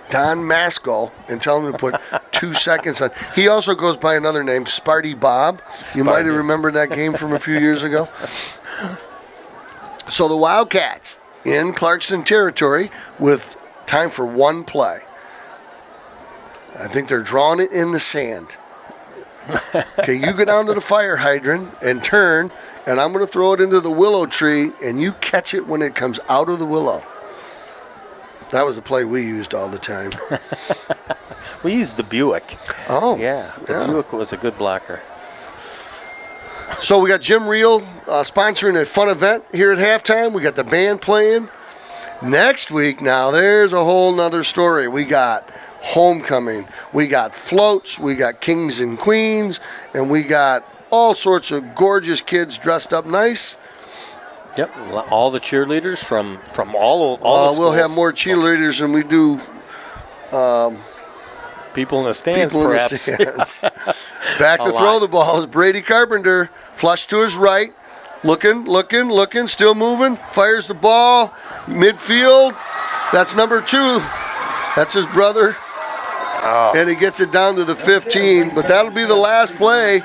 Don Masco, and tell him to put 2 seconds on. He also goes by another name, Sparty Bob. You might have remembered that game from a few years ago. So the Wildcats in Clarkston territory with time for one play. I think they're drawing it in the sand. Okay, you go down to the fire hydrant and turn, and I'm going to throw it into the willow tree, and you catch it when it comes out of the willow. That was the play we used all the time. We used the Buick. Oh. Yeah, the Buick was a good blocker. So we got Jim Reel sponsoring a fun event here at halftime. We got the band playing. Next week, now, there's a whole nother story. We got homecoming. We got floats. We got kings and queens. And we got all sorts of gorgeous kids dressed up nice. Yep, all the cheerleaders from all the schools. We'll have more cheerleaders than we do people in the stands, people perhaps. in the stands. Back to throw the ball is Brady Carpenter. Flush to his right. Looking, still moving. Fires the ball. Midfield. That's number 2. That's his brother. Oh. And he gets it down to the 15. But that'll be the last play.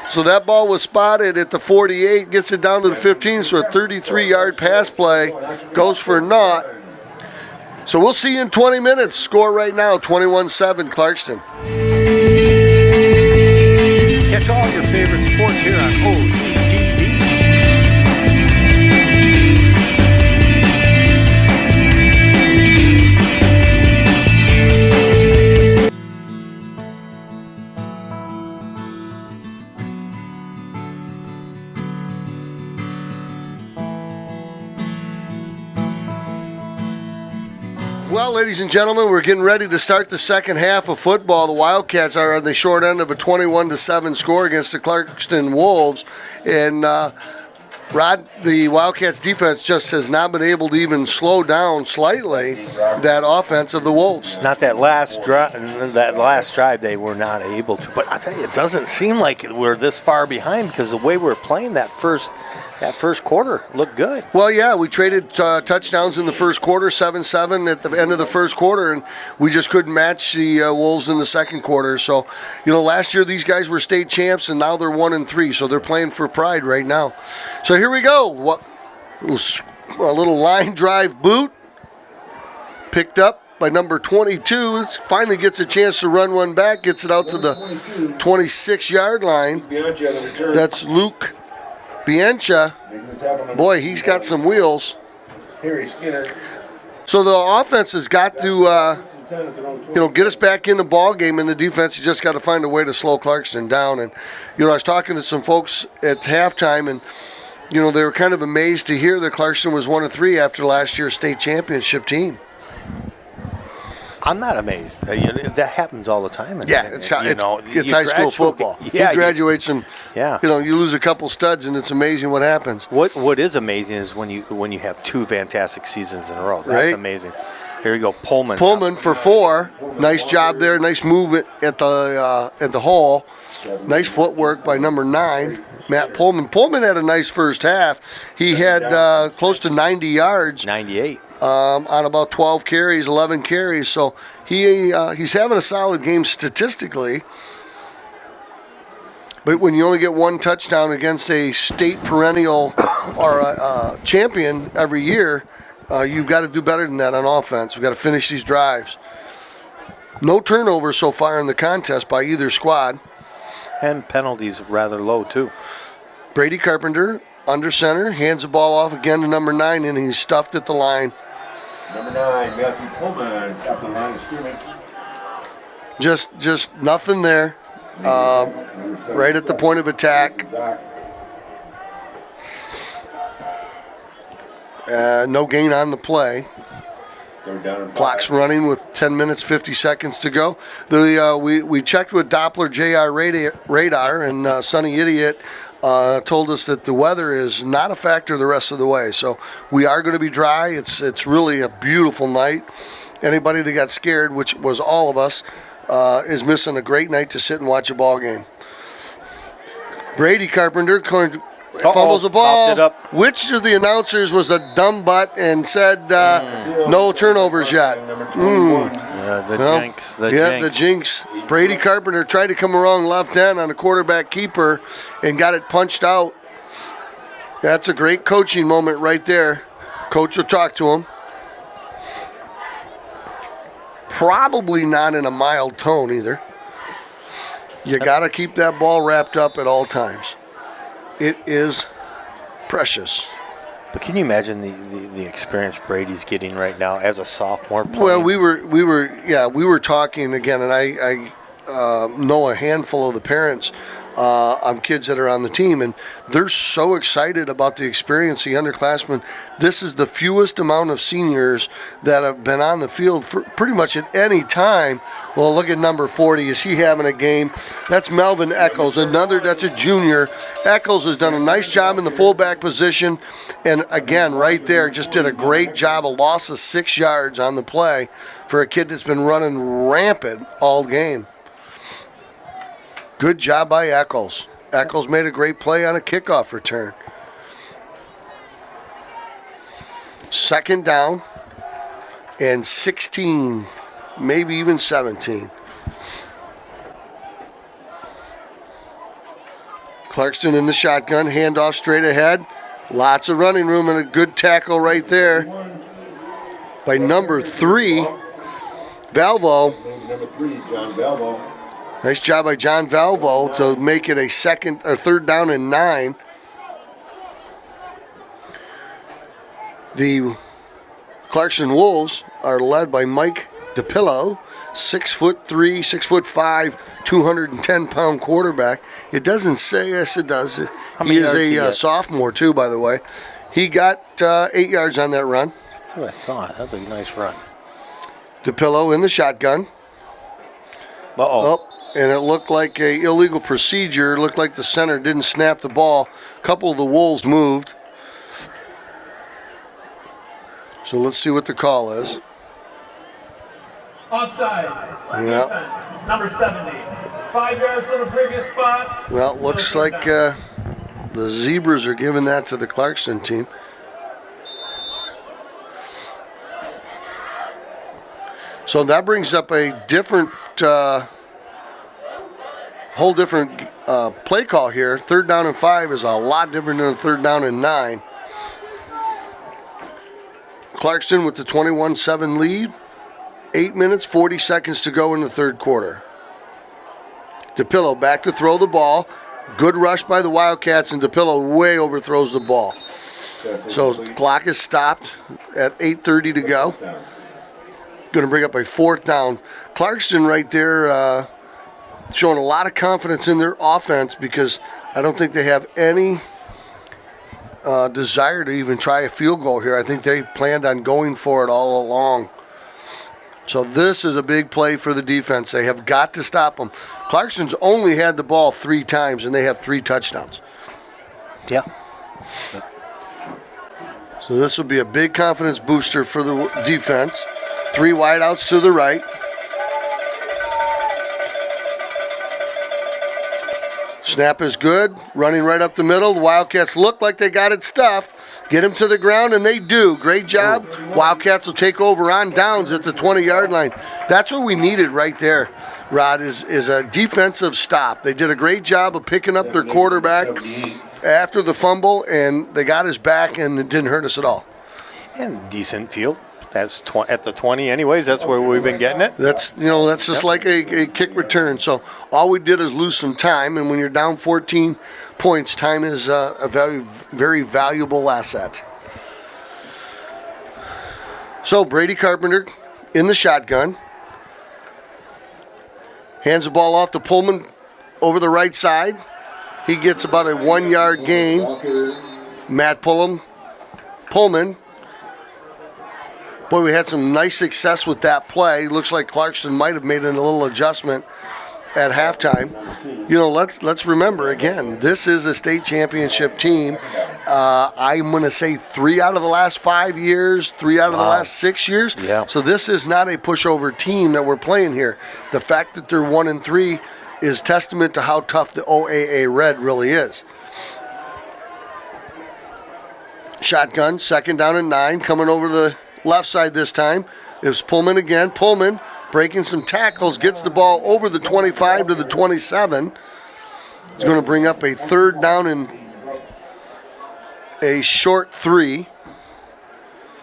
So that ball was spotted at the 48. Gets it down to the 15. So a 33-yard pass play goes for naught. So we'll see you in 20 minutes. Score right now, 21-7 Clarkston. Catch all your favorite sports here on OCTV. Well, ladies and gentlemen, we're getting ready to start the second half of football. The Wildcats are on the short end of a 21-7 score against the Clarkston Wolves. And, Rod, the Wildcats defense just has not been able to even slow down slightly that offense of the Wolves. Not that last drive they were not able to. But I tell you, it doesn't seem like we're this far behind because the way we're playing that first quarter looked good. Well, yeah, we traded touchdowns in the first quarter, 7-7 at the end of the first quarter, and we just couldn't match the Wolves in the second quarter. So, last year these guys were state champs, and now they're 1-3, so they're playing for pride right now. So here we go. A little line drive boot picked up by number 22. Finally gets a chance to run one back, gets it out to the 26-yard line. That's Luke Bianca. Boy, he's got some wheels. So the offense has got to, get us back in the ball game, and the defense has just got to find a way to slow Clarkston down. And I was talking to some folks at halftime, and they were kind of amazed to hear that Clarkston was 1-3 after last year's state championship team. I'm not amazed. That happens all the time. It's high school football. Yeah, you graduate some. Yeah. You lose a couple studs, and it's amazing what happens. What is amazing is when you have 2 fantastic seasons in a row. That's right? Amazing. Here we go, Pullman. Pullman for 4. Nice job there. Nice movement at the hole. Nice footwork by number 9, Matt Pullman. Pullman had a nice first half. He had close to 90 yards. 98. On about 12 carries, 11 carries. So he's having a solid game statistically. But when you only get 1 touchdown against a state perennial or a champion every year, you've got to do better than that on offense. We've got to finish these drives. No turnovers so far in the contest by either squad. And penalties rather low, too. Brady Carpenter, under center, hands the ball off again to number 9, and he's stuffed at the line. Number 9, Matthew Pullman, at the line of scrimmage. Just nothing there. Right at the point of attack. No gain on the play. Clock's running with 10 minutes, 50 seconds to go. We checked with Doppler JR radar, and Sonny Idiot told us that the weather is not a factor the rest of the way. So we are going to be dry. It's really a beautiful night. Anybody that got scared, which was all of us, is missing a great night to sit and watch a ball game. Brady Carpenter fumbles the ball. Popped it up. Which of the announcers was a dumb butt and said no turnovers yet? Jinx. The jinx. Brady Carpenter tried to come around left end on a quarterback keeper and got it punched out. That's a great coaching moment right there. Coach will talk to him. Probably not in a mild tone either. You got to keep that ball wrapped up at all times. It is precious. But can you imagine the experience Brady's getting right now as a sophomore playing? Well, we were talking again, and I know a handful of the parents on kids that are on the team, and they're so excited about the experience, the underclassmen. This is the fewest amount of seniors that have been on the field for pretty much at any time. Well, look at number 40. Is he having a game? That's Melvin Eccles, that's a junior. Eccles has done a nice job in the fullback position, and again, right there, just did a great job, a loss of 6 yards on the play for a kid that's been running rampant all game. Good job by Eccles. Eccles made a great play on a kickoff return. Second down and 16, maybe even 17. Clarkston in the shotgun, handoff straight ahead. Lots of running room and a good tackle right there by number 3, Valvo. Number 3, John Valvo. Nice job by John Valvo to make it a third down and 9. The Clarkston Wolves are led by Mike DePillo, 6'3", 6'5", 210-pound quarterback. It doesn't say, yes it does. He is a sophomore too, by the way. He got 8 yards on that run. That's what I thought. That was a nice run. DePillo in the shotgun. Uh-oh. And it looked like an illegal procedure. It looked like the center didn't snap the ball. A couple of the Wolves moved. So let's see what the call is. Offside. Yeah. Number 70. 5 yards from the previous spot. Well, it looks like the Zebras are giving that to the Clarkston team. So that brings up a different, whole different play call here. Third down and 5 is a lot different than a third down and 9. Clarkston with the 21-7 lead. 8 minutes, 40 seconds to go in the third quarter. DePillo back to throw the ball. Good rush by the Wildcats, and DePillo way overthrows the ball. So clock is stopped at 8:30 to go. Going to bring up a fourth down. Clarkston right there showing a lot of confidence in their offense because I don't think they have any desire to even try a field goal here. I think they planned on going for it all along. So this is a big play for the defense. They have got to stop them. Clarkston's only had the ball 3 times, and they have 3 touchdowns. Yeah. So this will be a big confidence booster for the defense. 3 wideouts to the right. Snap is good. Running right up the middle. The Wildcats look like they got it stuffed. Get him to the ground, and they do. Great job. Wildcats will take over on downs at the 20-yard line. That's what we needed right there, Rod, is a defensive stop. They did a great job of picking up their quarterback after the fumble, and they got his back, and it didn't hurt us at all. And decent field. That's at the 20 anyways. That's where we've been getting it. That's just like a kick return. So all we did is lose some time, and when you're down 14 points, time is a very, very valuable asset. So Brady Carpenter in the shotgun. Hands the ball off to Pullman over the right side. He gets about a 1-yard gain. Matt Pullman. Boy, we had some nice success with that play. Looks like Clarkston might have made a little adjustment at halftime. let's remember again, this is a state championship team. I'm going to say 3 out of the last 5 years, 3 out of the last 6 years. Yeah. So this is not a pushover team that we're playing here. The fact that they're 1-3 is testament to how tough the OAA Red really is. Shotgun, 2nd down and 9, coming over the left side this time. It was Pullman again. Pullman breaking some tackles, gets the ball over the 25 to the 27. He's going to bring up a 3rd down and a short 3.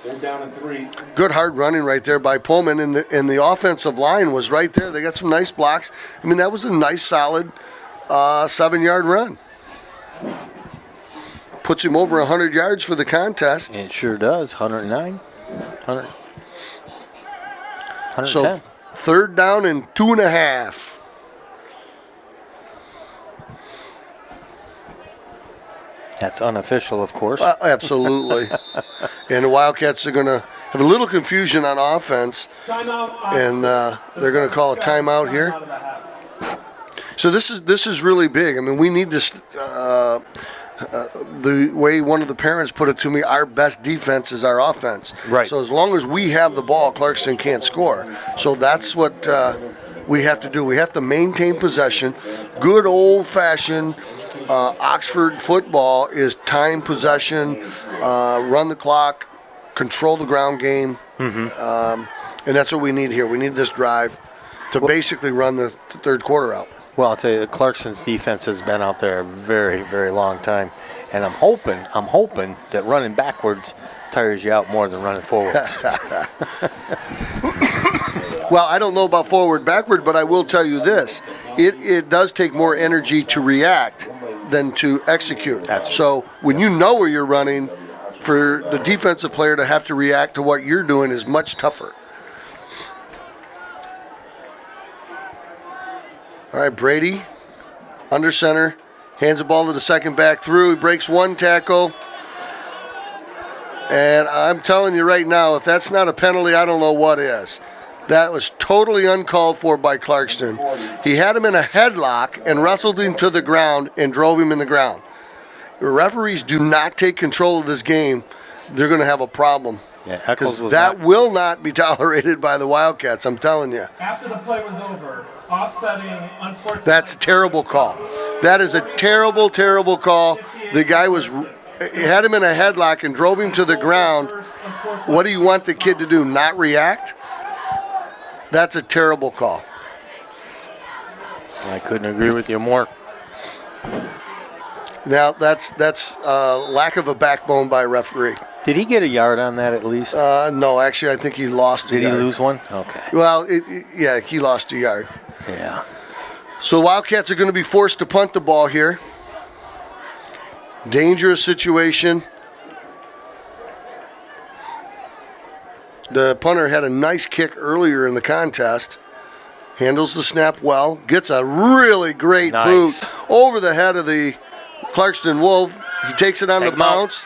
3rd down and 3. Good hard running right there by Pullman, and the offensive line was right there. They got some nice blocks. I mean, that was a nice, solid 7-yard run. Puts him over 100 yards for the contest. It sure does. 109. 110. So 3rd down and 2.5. That's unofficial, of course. Absolutely. And the Wildcats are going to have a little confusion on offense, and they're going to call a timeout here. So this is really big. I mean, we need this. The way one of the parents put it to me, our best defense is our offense. Right. So as long as we have the ball, Clarkston can't score. So that's what we have to do. We have to maintain possession. Good old-fashioned Oxford football is time possession, run the clock, control the ground game, and that's what we need here. We need this drive to basically run the 3rd quarter out. Well, I'll tell you, Clarkston's defense has been out there a very, very long time, and I'm hoping that running backwards tires you out more than running forwards. Well, I don't know about forward-backward, but I will tell you this. It does take more energy to react than to execute. So when you know where you're running, for the defensive player to have to react to what you're doing is much tougher. All right, Brady, under center, hands the ball to the second back through. He breaks 1 tackle. And I'm telling you right now, if that's not a penalty, I don't know what is. That was totally uncalled for by Clarkston. He had him in a headlock and wrestled him to the ground and drove him in the ground. The referees do not take control of this game, they're going to have a problem. Yeah, because that will not be tolerated by the Wildcats, I'm telling you. After the play was over, offsetting unfortunately. That's a terrible call. That is a terrible, terrible call. The guy had him in a headlock and drove him to the ground. What do you want the kid to do, not react? That's a terrible call. I couldn't agree with you more. Now, that's lack of a backbone by a referee. Did he get a yard on that at least? No, actually, I think he lost a yard. Did he lose one? Okay. Well, yeah, he lost a yard. Yeah. So the Wildcats are going to be forced to punt the ball here. Dangerous situation. The punter had a nice kick earlier in the contest. Handles the snap well. Gets a really great boot over the head of the Clarkston Wolf. He takes it on the bounce.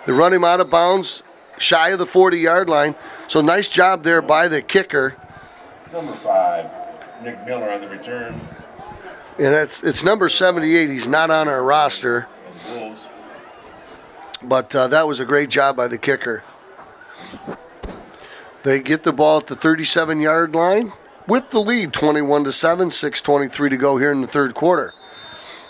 They run him out of bounds, shy of the 40-yard line. So nice job there by the kicker. Number 5, Nick Miller on the return. And it's number 78. He's not on our roster. But that was a great job by the kicker. They get the ball at the 37-yard line with the lead, 21-7, 6:23 to go here in the 3rd quarter.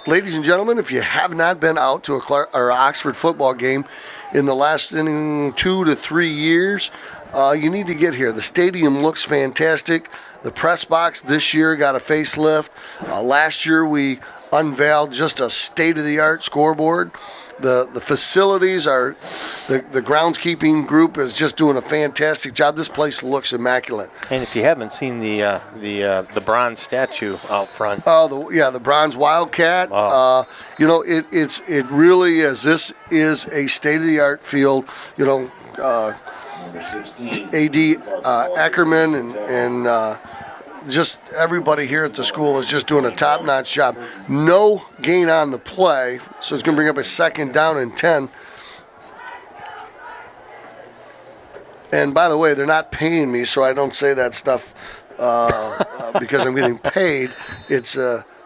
Ladies and gentlemen, if you have not been out to a Oxford football game in the last 2 to 3 years, you need to get here. The stadium looks fantastic. The press box this year got a facelift. Last year we unveiled just a state-of-the-art scoreboard. The facilities are, the groundskeeping group is just doing a fantastic job. This place looks immaculate. And if you haven't seen the bronze statue out front. The bronze Wildcat. Wow. It really is. This is a state-of-the-art field. A.D. Ackerman and just everybody here at the school is just doing a top-notch job. No gain on the play, so it's going to bring up a 2nd down and 10. And by the way, they're not paying me, so I don't say that stuff because I'm getting paid. It's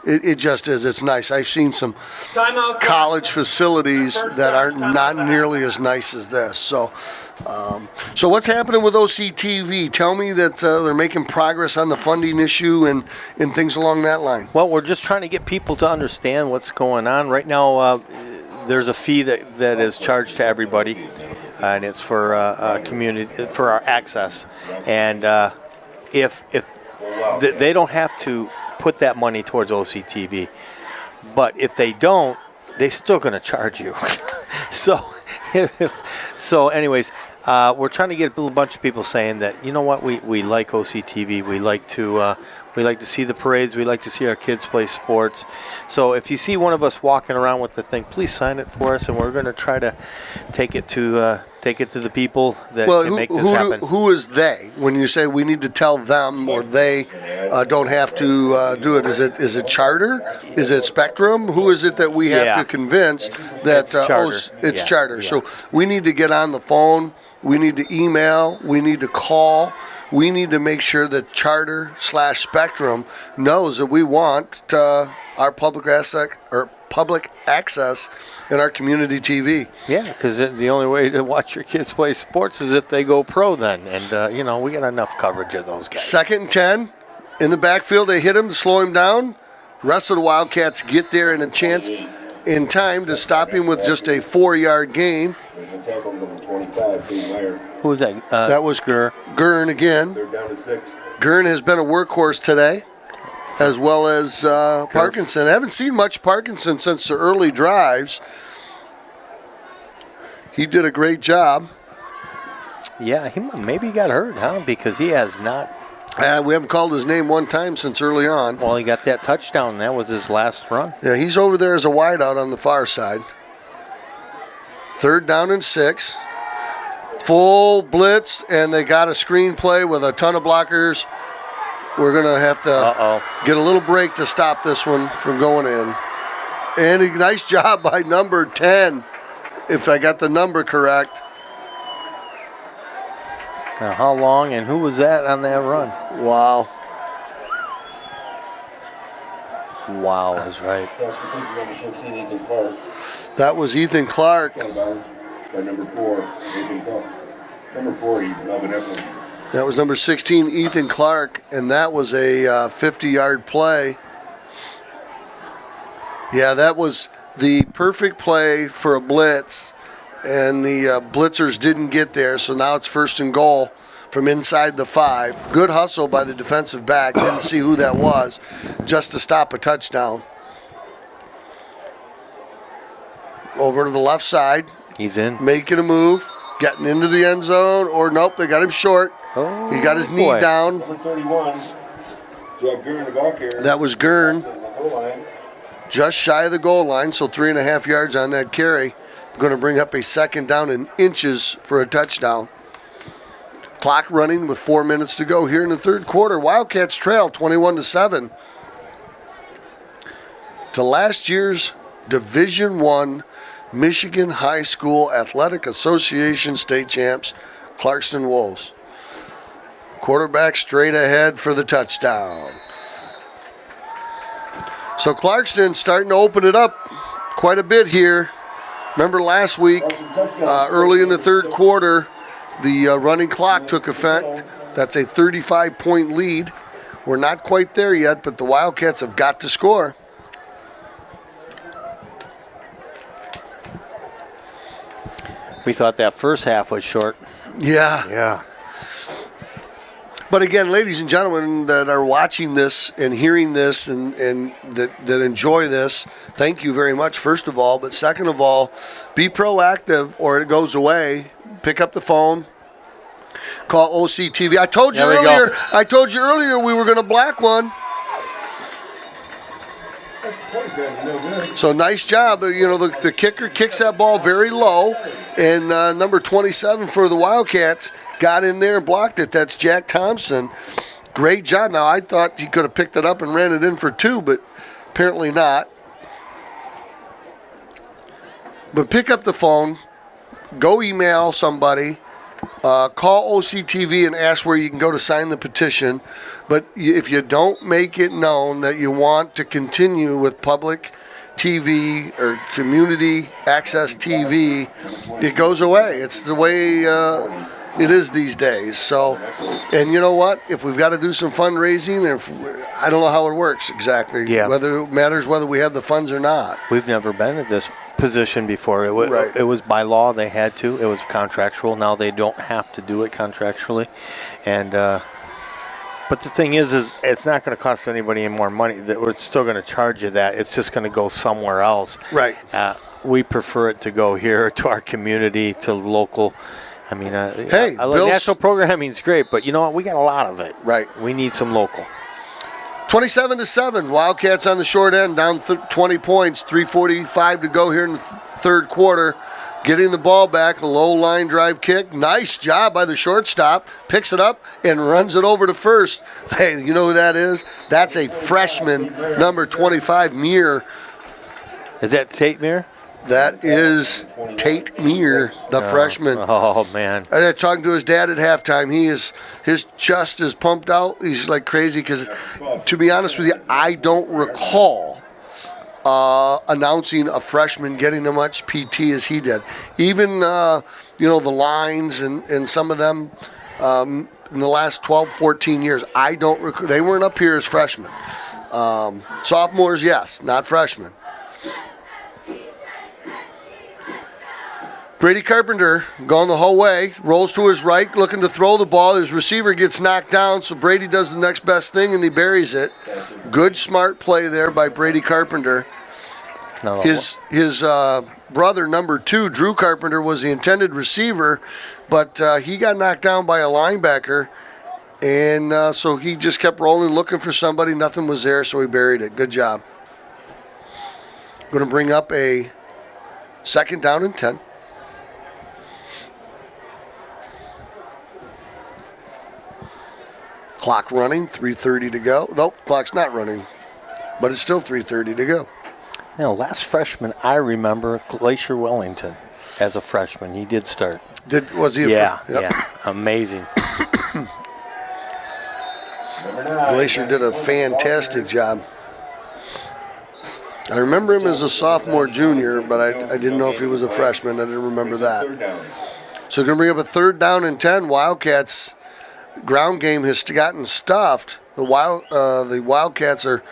It just is. It's nice. I've seen some college facilities that are not nearly as nice as this. So what's happening with OCTV? Tell me that they're making progress on the funding issue and things along that line. Well, we're just trying to get people to understand what's going on. Right now, there's a fee that is charged to everybody, and it's for community, for our access. And if they don't have to put that money towards OCTV, but if they don't, they're still going to charge you. So anyways, we're trying to get a bunch of people saying that, you know what, we like OCTV, we like to see the parades, we like to see our kids play sports. So if you see one of us walking around with the thing, please sign it for us, and we're going to try to take it to the people that can make this happen. Who is they? When you say we need to tell them, or they don't have to do it, is it Charter? Is it Spectrum? Who is it that we have to convince that it's Charter? It's Charter. Yeah. So we need to get on the phone. We need to email. We need to call. We need to make sure that Charter/Spectrum knows that we want our public access in our community TV. Yeah, because the only way to watch your kids play sports is if they go pro then. And, we got enough coverage of those guys. 2nd and 10 in the backfield. They hit him to slow him down. Rest of the Wildcats get there in a chance in time to stop him with just a 4-yard gain. Who was that? That was Gurn again. Gurn has been a workhorse today, as well as Parkinson. I haven't seen much Parkinson since the early drives. He did a great job. Yeah, he maybe got hurt, huh? Because he has not. We haven't called his name one time since early on. Well, he got that touchdown. That was his last run. Yeah, he's over there as a wideout on the far side. 3rd down and 6. Full blitz, and they got a screen play with a ton of blockers. We're going to have to get a little break to stop this one from going in. And a nice job by number 10, if I got the number correct. Now, how long and who was that on that run? Wow. Wow is right. That was Ethan Clark. Number 4, Ethan Clark. Number 40, Melvin Epley. That was number 16, Ethan Clark, and that was a 50-yard play. Yeah, that was the perfect play for a blitz, and the blitzers didn't get there, so now it's 1st and goal from inside the 5. Good hustle by the defensive back. Didn't see who that was, just to stop a touchdown. Over to the left side. He's in. Making a move, getting into the end zone, or nope, they got him short. Oh, he got his knee down. Number 31, Gurn the ball carrier. That was Gurn. Just shy of the goal line, so 3.5 yards on that carry. Going to bring up a 2nd down in inches for a touchdown. Clock running with 4 minutes to go here in the 3rd quarter. Wildcats trail 21-7 to last year's Division I Michigan High School Athletic Association state champs, Clarkston Wolves. Quarterback straight ahead for the touchdown. So Clarkston starting to open it up quite a bit here. Remember last week, early in the 3rd quarter, the running clock took effect. That's a 35-point lead. We're not quite there yet, but the Wildcats have got to score. We thought that first half was short. Yeah. But again, ladies and gentlemen that are watching this and hearing this and that enjoy this, thank you very much, first of all. But second of all, be proactive or it goes away. Pick up the phone. Call OCTV. I told you earlier we were going to block one. So nice job. The kicker kicks that ball very low, and number 27 for the Wildcats got in there and blocked it. That's Jack Thompson. Great job. Now, I thought he could have picked it up and ran it in for 2, but apparently not. But pick up the phone, go email somebody, call OCTV and ask where you can go to sign the petition. But if you don't make it known that you want to continue with public TV or community access TV, it goes away. It's the way it is these days. So, and you know what? If we've got to do some fundraising, I don't know how it works exactly. Yeah. Whether it matters whether we have the funds or not. We've never been in this position before. It was by law they had to. It was contractual. Now they don't have to do it contractually. And but the thing is it's not going to cost anybody any more money. We're still going to charge you that. It's just going to go somewhere else. Right. We prefer it to go here to our community, to local. I mean, hey, national programming is great, but you know what? We got a lot of it. Right. We need some local. 27-7, Wildcats on the short end, down 20 points, 3:45 to go here in the third quarter. Getting the ball back, a low line drive kick. Nice job by the shortstop. Picks it up and runs it over to first. Hey, you know who that is? That's a freshman, number 25, Meir. Is that Tate Meir? That is Tate Meir, the freshman. Oh, man. I was talking to his dad at halftime. His chest is pumped out. He's like crazy because, to be honest with you, I don't recall announcing a freshman getting as much PT as he did. Even, the lines and some of them in the last 12, 14 years, I don't recall. They weren't up here as freshmen. Sophomores, yes, not freshmen. Brady Carpenter going the whole way, rolls to his right, looking to throw the ball. His receiver gets knocked down, so Brady does the next best thing, and he buries it. Good, smart play there by Brady Carpenter. His brother, number 2, Drew Carpenter, was the intended receiver, but he got knocked down by a linebacker, and so he just kept rolling, looking for somebody. Nothing was there, so he buried it. Good job. Going to bring up a 2nd down and 10. Clock running, 3:30 to go. Nope, clock's not running, but it's still 3:30 to go. Last freshman, I remember Glacier Wellington as a freshman. He did start. Was he? Yeah, Yep. yeah, amazing. Glacier did a fantastic job. I remember him as a sophomore, junior, but I didn't know if he was a freshman. I didn't remember that. So we're going to bring up a 3rd down and 10. Wildcats ground game has gotten stuffed. The Wildcats are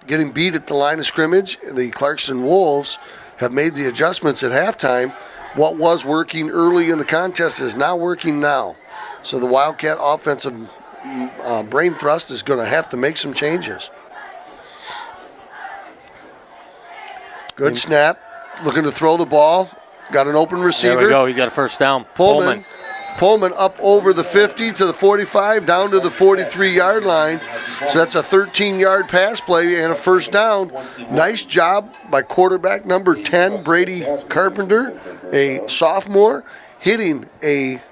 getting beat at the line of scrimmage. The Clarkston Wolves have made the adjustments at halftime. What was working early in the contest is now working now. So the Wildcat offensive brain thrust is going to have to make some changes. Good snap. Looking to throw the ball. Got an open receiver. There we go. He's got a first down. Pullman up over the 50 to the 45, down to the 43-yard line. So that's a 13-yard pass play and a first down. Nice job by quarterback number 10, Brady Carpenter, a sophomore, hitting a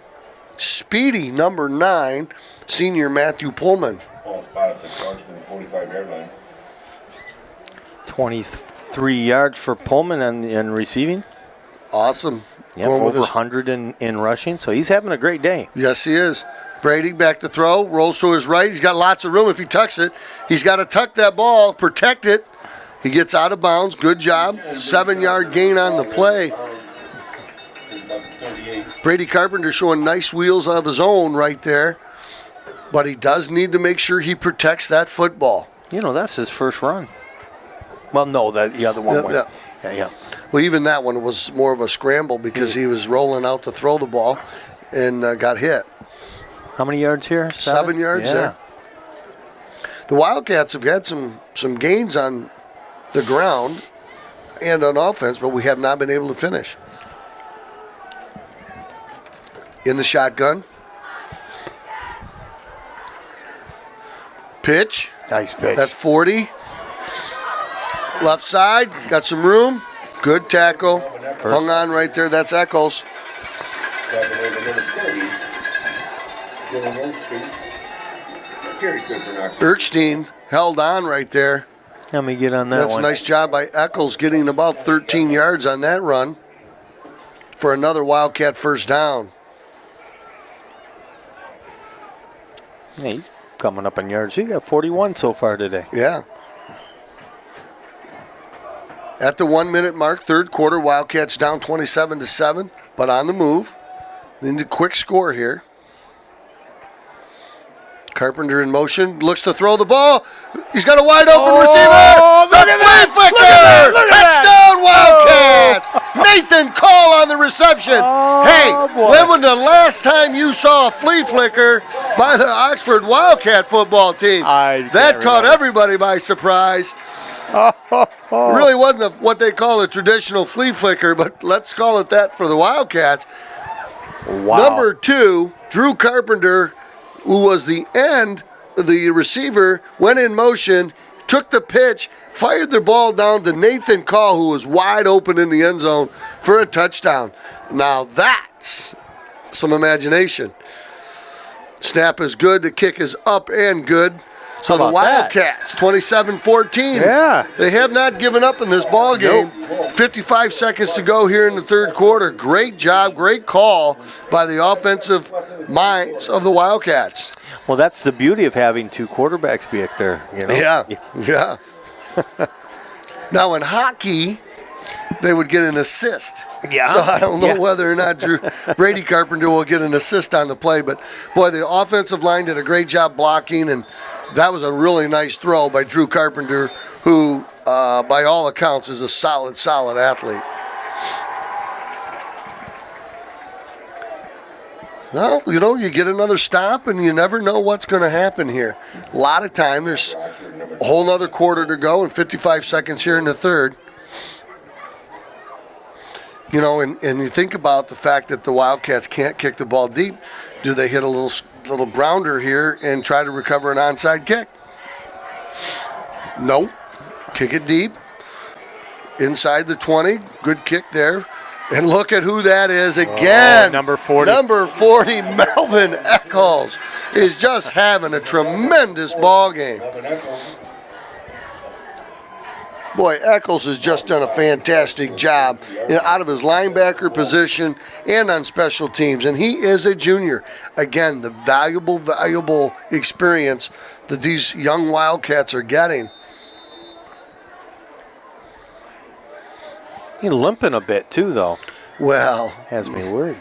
speedy number 9, senior Matthew Pullman. 23 yards for Pullman and receiving. Awesome. Yep, over 100 in rushing, so he's having a great day. Yes, he is. Brady back to throw, rolls to his right. He's got lots of room if he tucks it. He's got to tuck that ball, protect it. He gets out of bounds. Good job. 7-yard gain on the play. Brady Carpenter showing nice wheels of his own right there, but he does need to make sure he protects that football. That's his first run. Well, no, the other one went. Yeah. Well, even that one was more of a scramble because he was rolling out to throw the ball and got hit. How many yards here? 7 yards there. The Wildcats have had some gains on the ground and on offense, but we have not been able to finish. In the shotgun. Pitch. Nice pitch. That's 40. Left side. Got some room. Good tackle. Hung on right there. That's Eccles. Erkstein held on right there. Let me get on that That's one. a nice job by Eccles getting about 13 yards on that run for another Wildcat first down. Yeah, coming up in yards. He got 41 so far today. Yeah. At the 1 minute mark, third quarter, Wildcats down 27-7, but on the move. Into quick score here. Carpenter in motion, looks to throw the ball. He's got a wide open receiver. The flea flicker! Touchdown Wildcats! Nathan Call on the reception. When was the last time you saw a flea flicker by the Oxford Wildcat football team? That caught everybody by surprise. Really wasn't what they call a traditional flea flicker, but let's call it that for the Wildcats. Wow. Number 2, Drew Carpenter, who was the receiver, went in motion, took the pitch, fired the ball down to Nathan Call, who was wide open in the end zone for a touchdown. Now that's some imagination. Snap is good, the kick is up and good. So the Wildcats, 27-14. Yeah. They have not given up in this ball game. 55 seconds to go here in the third quarter. Great job, great call by the offensive minds of the Wildcats. Well, that's the beauty of having two quarterbacks back there. You know? Yeah. Now in hockey, they would get an assist. Yeah. So I don't know whether or not Brady Carpenter will get an assist on the play, but boy, the offensive line did a great job blocking, and that was a really nice throw by Drew Carpenter, who, by all accounts, is a solid athlete. Well, you get another stop, and you never know what's going to happen here. A lot of time. There's a whole other quarter to go and 55 seconds here in the third. And you think about the fact that the Wildcats can't kick the ball deep. Do they hit a little grounder here and try to recover an onside kick? Nope. Kick it deep. Inside the 20. Good kick there. And look at who that is again. Number 40. Number 40, Melvin Eccles, is just having a tremendous ball game. Boy, Eccles has just done a fantastic job out of his linebacker position and on special teams. And he is a junior. Again, the valuable experience that these young Wildcats are getting. He's limping a bit, too, though. Well. Has me worried.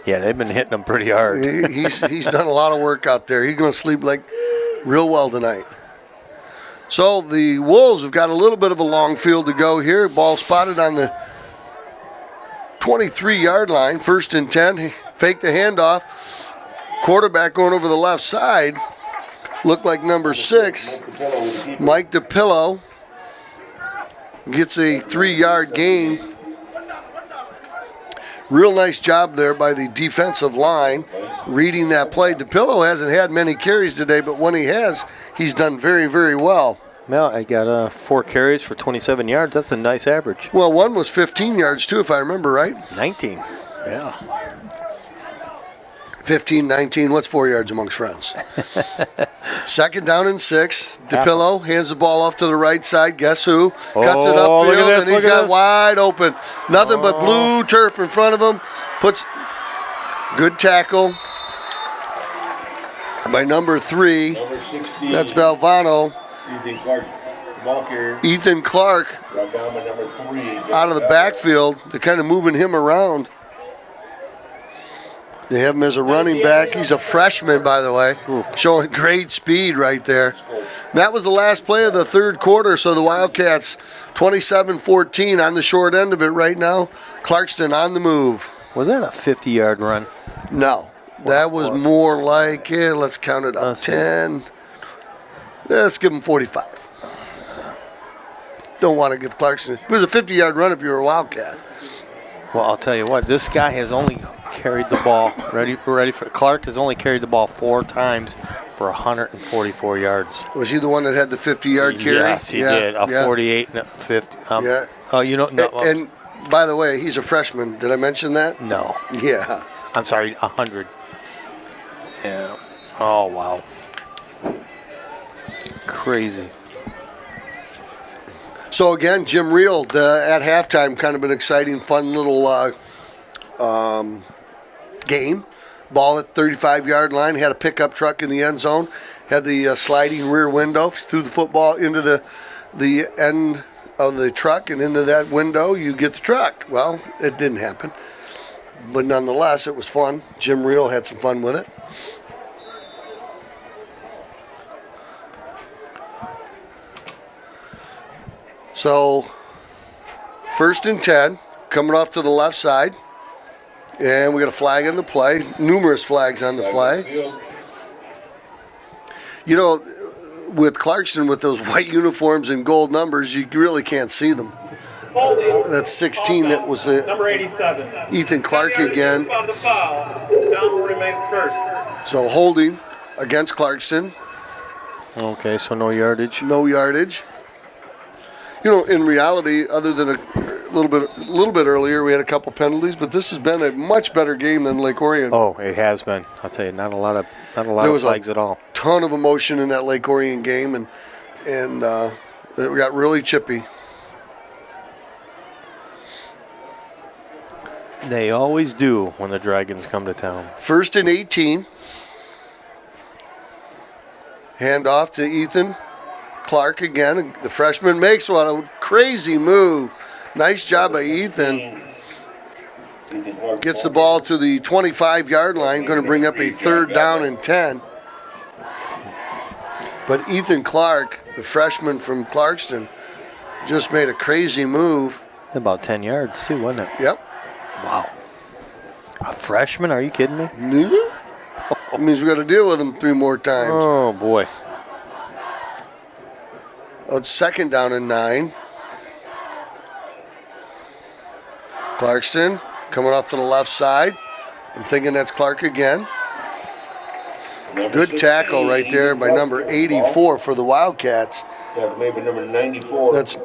Yeah, they've been hitting him pretty hard. He's done a lot of work out there. He's going to sleep real well tonight. So the Wolves have got a little bit of a long field to go here. Ball spotted on the 23-yard line. 1st and 10. Fake the handoff. Quarterback going over the left side. Looked like number 6, Mike DePillo. Gets a 3-yard gain. Real nice job there by the defensive line reading that play. DePillo hasn't had many carries today, but when he has, he's done very, very well. Well, I got 4 carries for 27 yards. That's a nice average. Well, one was 15 yards, too, if I remember right. 19. Yeah. 15, 19. What's 4 yards amongst friends? 2nd down and 6. DePillo hands the ball off to the right side. Guess who? Cuts it upfield, and he's got wide open. Nothing but blue turf in front of him. Good tackle by number 3. That's Valvano. Ethan Clark out of the backfield. They're kind of moving him around. They have him as a running back. He's a freshman, by the way, showing great speed right there. That was the last play of the third quarter, so the Wildcats 27-14 on the short end of it right now. Clarkston on the move. Was that a 50-yard run? No. That was more like, let's count it up, 10. Let's give him 45. Don't want to give Clarkston. It was a 50-yard run if you were a Wildcat. Well, I'll tell you what, this guy has only carried the ball. Clark has only carried the ball 4 times for 144 yards. Was he the one that had the 50-yard carry? Yes, he did. 48 and a 50. Yeah. Oh, no. And by the way, he's a freshman. Did I mention that? No. Yeah. I'm sorry, 100. Yeah. Oh, wow. Crazy. So again, Jim Reel at halftime, kind of an exciting, fun little game. Ball at 35-yard line, had a pickup truck in the end zone, had the sliding rear window, threw the football into the end of the truck and into that window, you get the truck. Well, it didn't happen. But nonetheless, it was fun. Jim Reel had some fun with it. So, 1st and 10, coming off to the left side. And we got a flag on the play, numerous flags on the play. You know, with Clarkston, with those white uniforms and gold numbers, you really can't see them. That's 16. That was number 87. Ethan Clark again. The foul. Down will remain first. So holding against Clarkston. Okay, so no yardage. No yardage. You know, in reality, other than a little bit earlier, we had a couple penalties, but this has been a much better game than Lake Orion. Oh, it has been. I'll tell you, not a lot of flags at all. Ton of emotion in that Lake Orion game, and we got really chippy. They always do when the Dragons come to town. 1st and 18. Hand off to Ethan Clark again. The freshman makes one. A crazy move. Nice job by Ethan. Gets the ball to the 25-yard line. Going to bring up a 3rd down and 10. But Ethan Clark, the freshman from Clarkston, just made a crazy move. About 10 yards, too, wasn't it? Yep. Wow. A freshman? Are you kidding me? That means we got to deal with him 3 more times. Oh, boy. Oh, it's 2nd down and 9. Clarkston coming off to the left side. I'm thinking that's Clark again. Good tackle right there by number 84 for the Wildcats. Maybe number 94. That's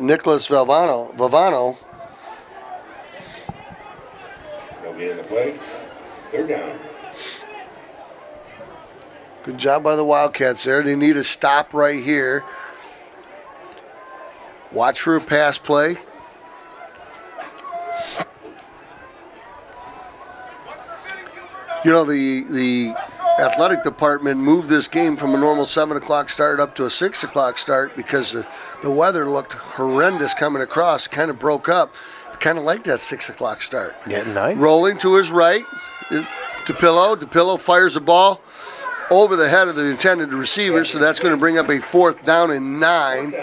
Nicholas Vavano. They'll be in the play. 3rd down. Good job by the Wildcats there. They need a stop right here. Watch for a pass play. You know, the athletic department moved this game from a normal 7 o'clock start up to a 6 o'clock start because the weather looked horrendous coming across. It kind of broke up. Kind of like that 6 o'clock start. Yeah, nice. Rolling to his right, DePillo. DePillo fires the ball over the head of the intended receiver, so that's going to bring up a 4th down and 9.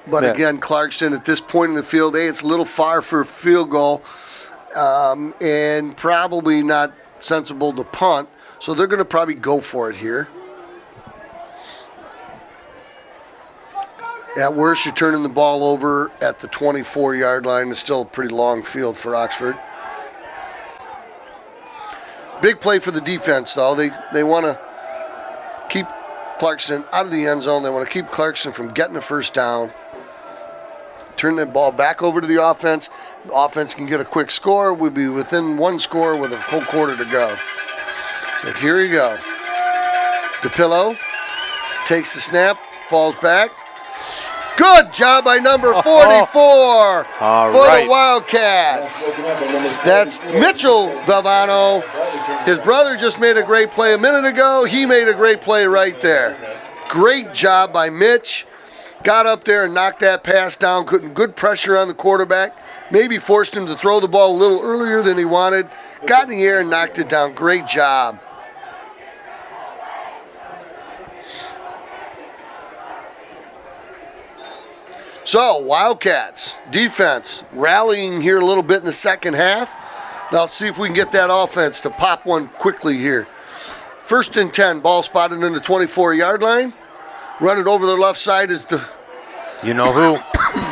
But again, Clarkston at this point in the field, it's a little far for a field goal and probably not sensible to punt. So they're going to probably go for it here. At worst, you're turning the ball over at the 24-yard line. It's still a pretty long field for Oxford. Big play for the defense, though. They want to keep Clarkston out of the end zone. They want to keep Clarkston from getting a 1st down. Turn that ball back over to the offense. The offense can get a quick score. We'll be within 1 score with a whole quarter to go. So here we go. DePillo takes the snap, falls back. Good job by number 44 for the Wildcats. That's Mitchell Vavano. His brother just made a great play a minute ago. He made a great play right there. Great job by Mitch. Got up there and knocked that pass down. Good pressure on the quarterback. Maybe forced him to throw the ball a little earlier than he wanted. Got in the air and knocked it down. Great job. So, Wildcats, defense, rallying here a little bit in the second half. Now let's see if we can get that offense to pop one quickly here. 1st and 10, ball spotted in the 24-yard line. Running over the left side is the... You know who?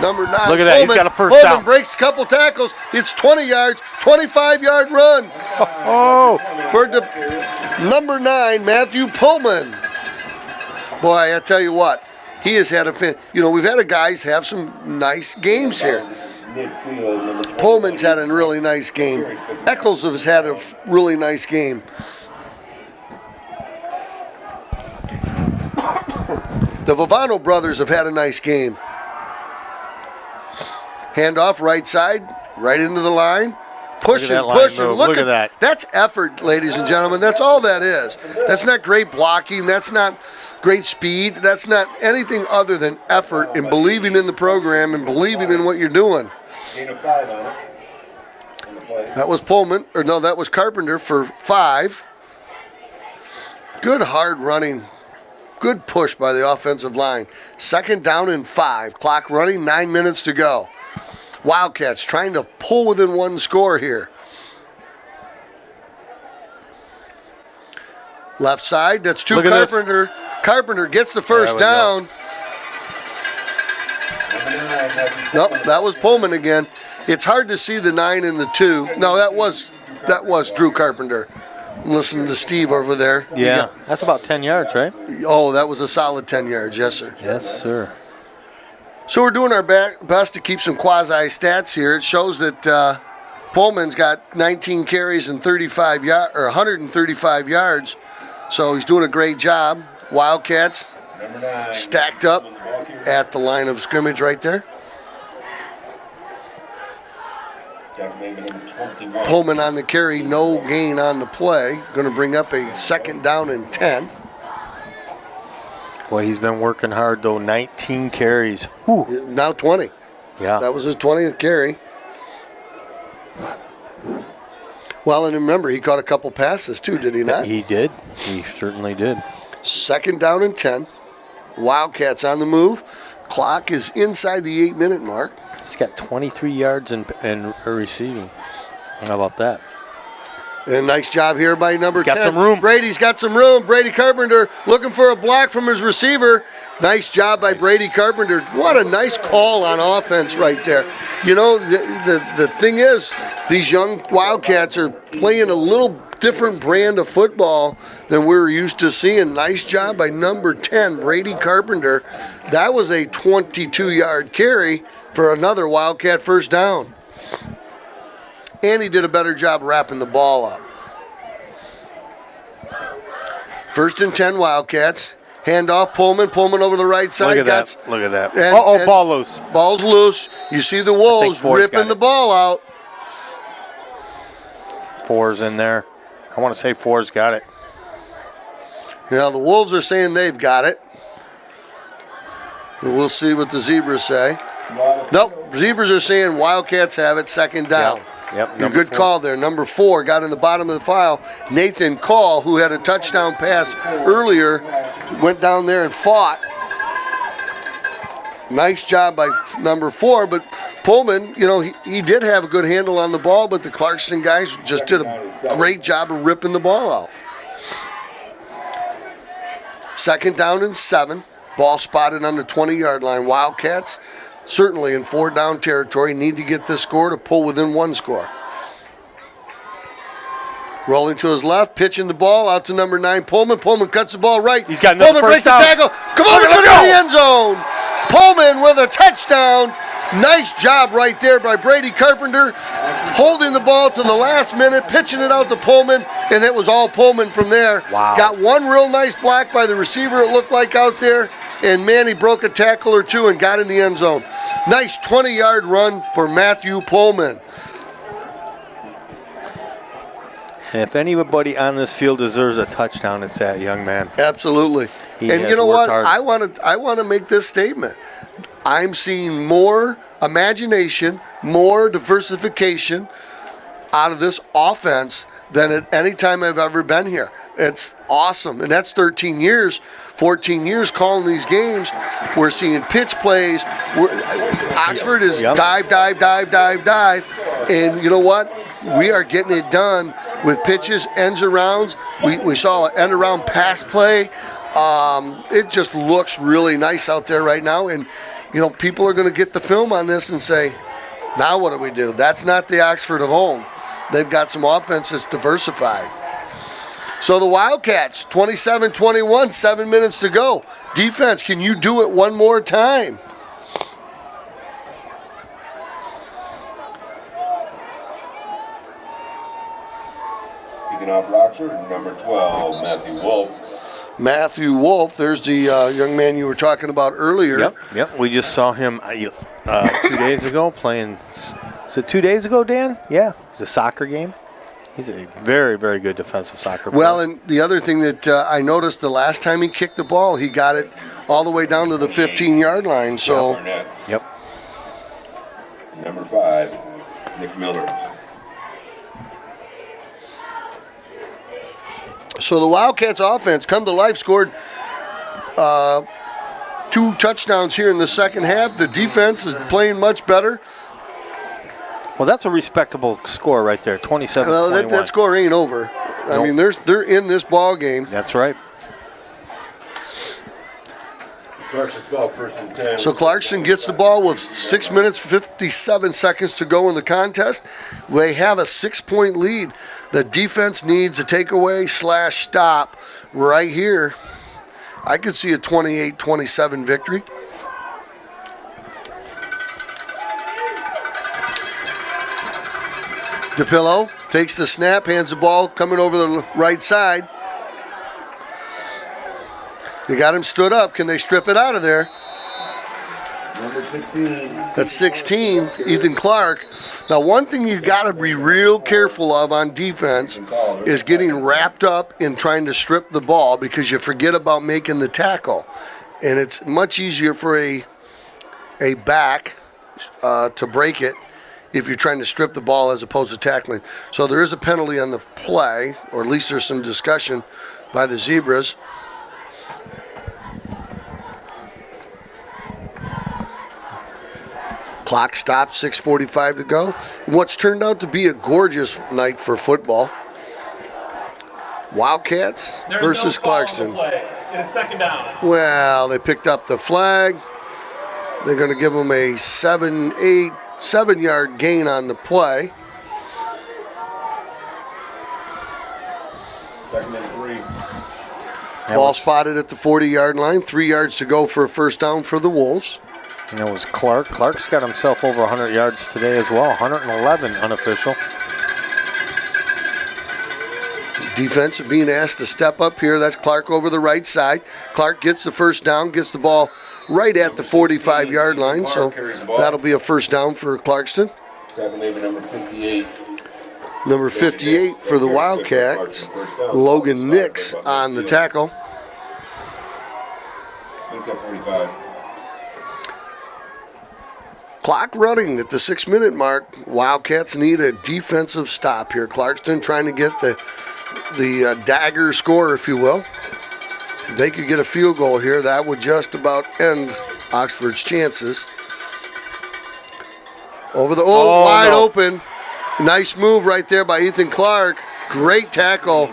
Number 9. Look at that, he's got a first down. Breaks a couple tackles. It's 20 yards, 25-yard run. For the number 9, Matthew Pullman. Boy, I tell you what, he has had we've had guys have some nice games here. Pullman's had a really nice game. Eccles has had a really nice game. The Vavano brothers have had a nice game. Handoff right side. right into the line. Pushing, that line pushing. move. Look at that. That's effort, ladies and gentlemen. That's all that is. That's not great blocking. That's not great speed. That's not anything other than effort and believing in the program and believing in what you're doing. That was Pullman, or no, that was Carpenter for 5. Good hard running. Good push by the offensive line. 2nd down and 5. Clock running, 9 minutes to go. Wildcats trying to pull within 1 score here. Left side, that's to Carpenter. Carpenter gets the first down. Nope, that was Pullman again. It's hard to see the 9 and the 2. No, that was Drew Carpenter. I'm listening to Steve over there. Yeah, that's about 10 yards, right? Oh, that was a solid 10 yards, yes, sir. Yes, sir. So we're doing our best to keep some quasi-stats here. It shows that Pullman's got 19 carries and 135 yards. So he's doing a great job. Wildcats stacked up at the line of scrimmage right there. Pullman on the carry, no gain on the play. Going to bring up a 2nd down and 10. Boy, he's been working hard, though. 19 carries. Whew. Now 20. Yeah. That was his 20th carry. Well, and remember, he caught a couple passes, too, did he not? He did. He certainly did. 2nd down and 10. Wildcats on the move. Clock is inside the 8-minute mark. He's got 23 yards in receiving. How about that? And nice job here by number 10. Got some room. Brady's got some room. Brady Carpenter looking for a block from his receiver. Nice job by Brady Carpenter. What a nice call on offense right there. You know, the thing is, these young Wildcats are playing a little different brand of football than we're used to seeing. Nice job by number 10, Brady Carpenter. That was a 22-yard carry for another Wildcat first down. And he did a better job wrapping the ball up. 1st and 10 Wildcats. Handoff, Pullman. Pullman over the right side. Look at that. Look at that. And ball loose. Ball's loose. You see the Wolves ripping the ball out. 4's in there. I want to say 4's got it. You know, the Wolves are saying they've got it. And we'll see what the Zebras say. Nope, Zebras are saying Wildcats have it, 2nd down. Yep. Good call there. Number 4 got in the bottom of the file. Nathan Call, who had a touchdown pass earlier, went down there and fought. Nice job by number 4, but Pullman, you know, he did have a good handle on the ball, but the Clarkston guys just did a great job of ripping the ball out. 2nd down and 7. Ball spotted on the 20-yard line. Wildcats certainly in 4-down territory, need to get this score to pull within 1 score. Rolling to his left, pitching the ball out to number 9, Pullman. Pullman cuts the ball right. He's got another Pullman breaks the tackle. Come on, it's in the end zone. Pullman with a touchdown. Nice job right there by Brady Carpenter, holding the ball to the last minute, pitching it out to Pullman, and it was all Pullman from there. Wow. Got one real nice block by the receiver, it looked like, out there, and man, he broke a tackle or two and got in the end zone. Nice 20-yard run for Matthew Pullman. And if anybody on this field deserves a touchdown, it's that young man. Absolutely. And you know what? I want to make this statement. I'm seeing more imagination, more diversification out of this offense than at any time I've ever been here. It's awesome. And that's 13 years, 14 years calling these games. We're seeing pitch plays. Oxford is dive. And you know what? We are getting it done with pitches, ends arounds. We saw an end around pass play. It just looks really nice out there right now. And, you know, people are going to get the film on this and say, now what do we do? That's not the Oxford of old. They've got some offense that's diversified. So the Wildcats, 27-21, 7 minutes to go. Defense, can you do it one more time? Picking off Roxford, number 12, Matthew Wolf. Matthew Wolf, there's the young man you were talking about earlier. Yep. We just saw him 2 days ago playing So 2 days ago, Dan? Yeah, it was a soccer game. He's a very, very good defensive soccer player. Well, and the other thing that I noticed the last time he kicked the ball, he got it all the way down to the 15-yard line. So, Yep. Number 5, Nick Miller. So the Wildcats offense come to life, scored 2 touchdowns here in the second half. The defense is playing much better. Well, that's a respectable score right there, 27-21. Well, that score ain't over. I mean, they're in this ball game. That's right. Clarkston's ball, 1st and 10. So Clarkston gets the ball with 6 minutes, 57 seconds to go in the contest. They have a 6-point lead. The defense needs a takeaway/stop right here. I could see a 28-27 victory. DePillo takes the snap, hands the ball, coming over the right side. They got him stood up. Can they strip it out of there? Number 16. That's 16, Ethan Clark. Now, one thing you got to be real careful of on defense is getting wrapped up in trying to strip the ball because you forget about making the tackle. And it's much easier for a back to break it if you're trying to strip the ball as opposed to tackling. So there is a penalty on the play, or at least there's some discussion by the Zebras. Clock stops, 6:45 to go. What's turned out to be a gorgeous night for football. Wildcats versus Clarkston. It's second down. Well, they picked up the flag. They're going to give them a 7-yard gain on the play. 2nd and 3. Ball spotted at the 40-yard line. 3 yards to go for a first down for the Wolves. And it was Clark. Clark's got himself over 100 yards today as well. 111 unofficial. Defense being asked to step up here. That's Clark over the right side. Clark gets the first down, gets the ball right at the 45-yard line. So that'll be a first down for Clarkston. Number 58. Number 58 for the Wildcats, Logan Nix on the tackle. 45. Clock running at the 6-minute mark. Wildcats need a defensive stop here. Clarkston trying to get the dagger score, if you will. If they could get a field goal here, that would just about end Oxford's chances. Over the wide open. Nice move right there by Ethan Clark. Great tackle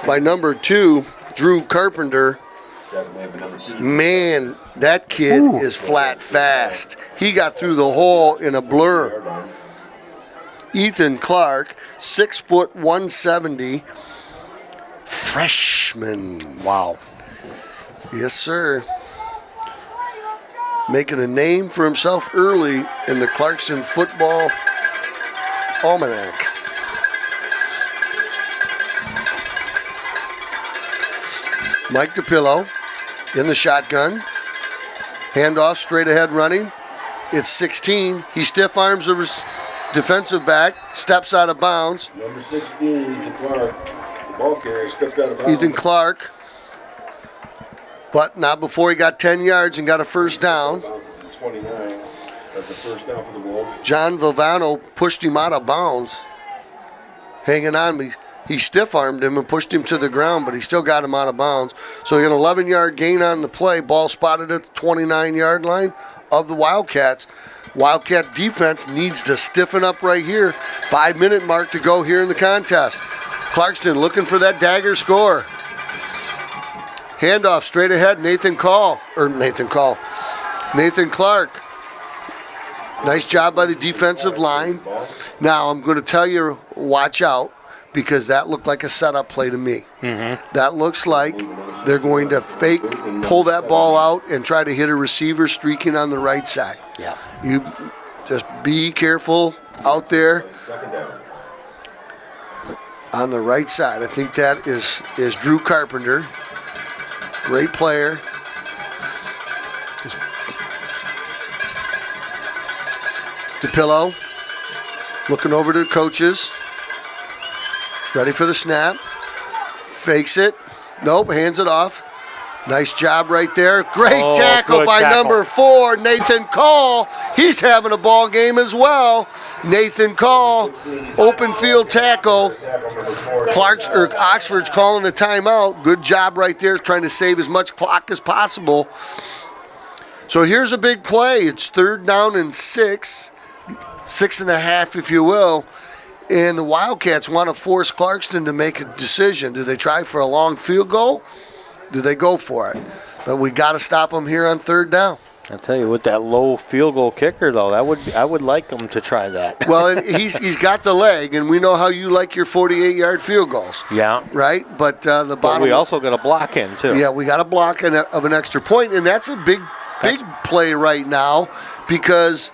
by number 2, Drew Carpenter. Man, that kid is flat fast. He got through the hole in a blur. Ethan Clark, 6 foot 170, freshman. Wow. Yes, sir. Making a name for himself early in the Clarkston football almanac. Mike DePillo in the shotgun. Handoff, straight ahead running. It's 16. He stiff arms the defensive back, steps out of bounds. Number 16, Ethan Clark. The ball carrier stepped out of bounds. Ethan Clark, but not before he got 10 yards and got a first down. 29. That's the first down for the Wolves. John Vivano pushed him out of bounds. Hanging on, he stiff-armed him and pushed him to the ground, but he still got him out of bounds. So he got an 11-yard gain on the play. Ball spotted at the 29-yard line of the Wildcats. Wildcat defense needs to stiffen up right here. 5-minute mark to go here in the contest. Clarkston looking for that dagger score. Handoff straight ahead, Nathan Clark. Nice job by the defensive line. Now I'm going to tell you, watch out, because that looked like a setup play to me. That looks like they're going to pull that ball out and try to hit a receiver streaking on the right side. Yeah. You just be careful out there on the right side. I think that is Drew Carpenter. Great player. DePillo looking over to the coaches. Ready for the snap. Fakes it. Nope, hands it off. Nice job right there. Great tackle by number 4, Nathan Call. He's having a ball game as well. Nathan Call, open field tackle. Oxford's calling a timeout. Good job right there, trying to save as much clock as possible. So here's a big play. It's 3rd down and 6, 6.5 if you will. And the Wildcats want to force Clarkston to make a decision. Do they try for a long field goal? Do they go for it? But we got to stop them here on 3rd down. I'll tell you, with that low field goal kicker, though, I would like him to try that. Well, and he's got the leg, and we know how you like your 48-yard field goals. Yeah. Right? But the bottom. But we also got a block in, too. Yeah, we got a block of an extra point, and that's a big play right now because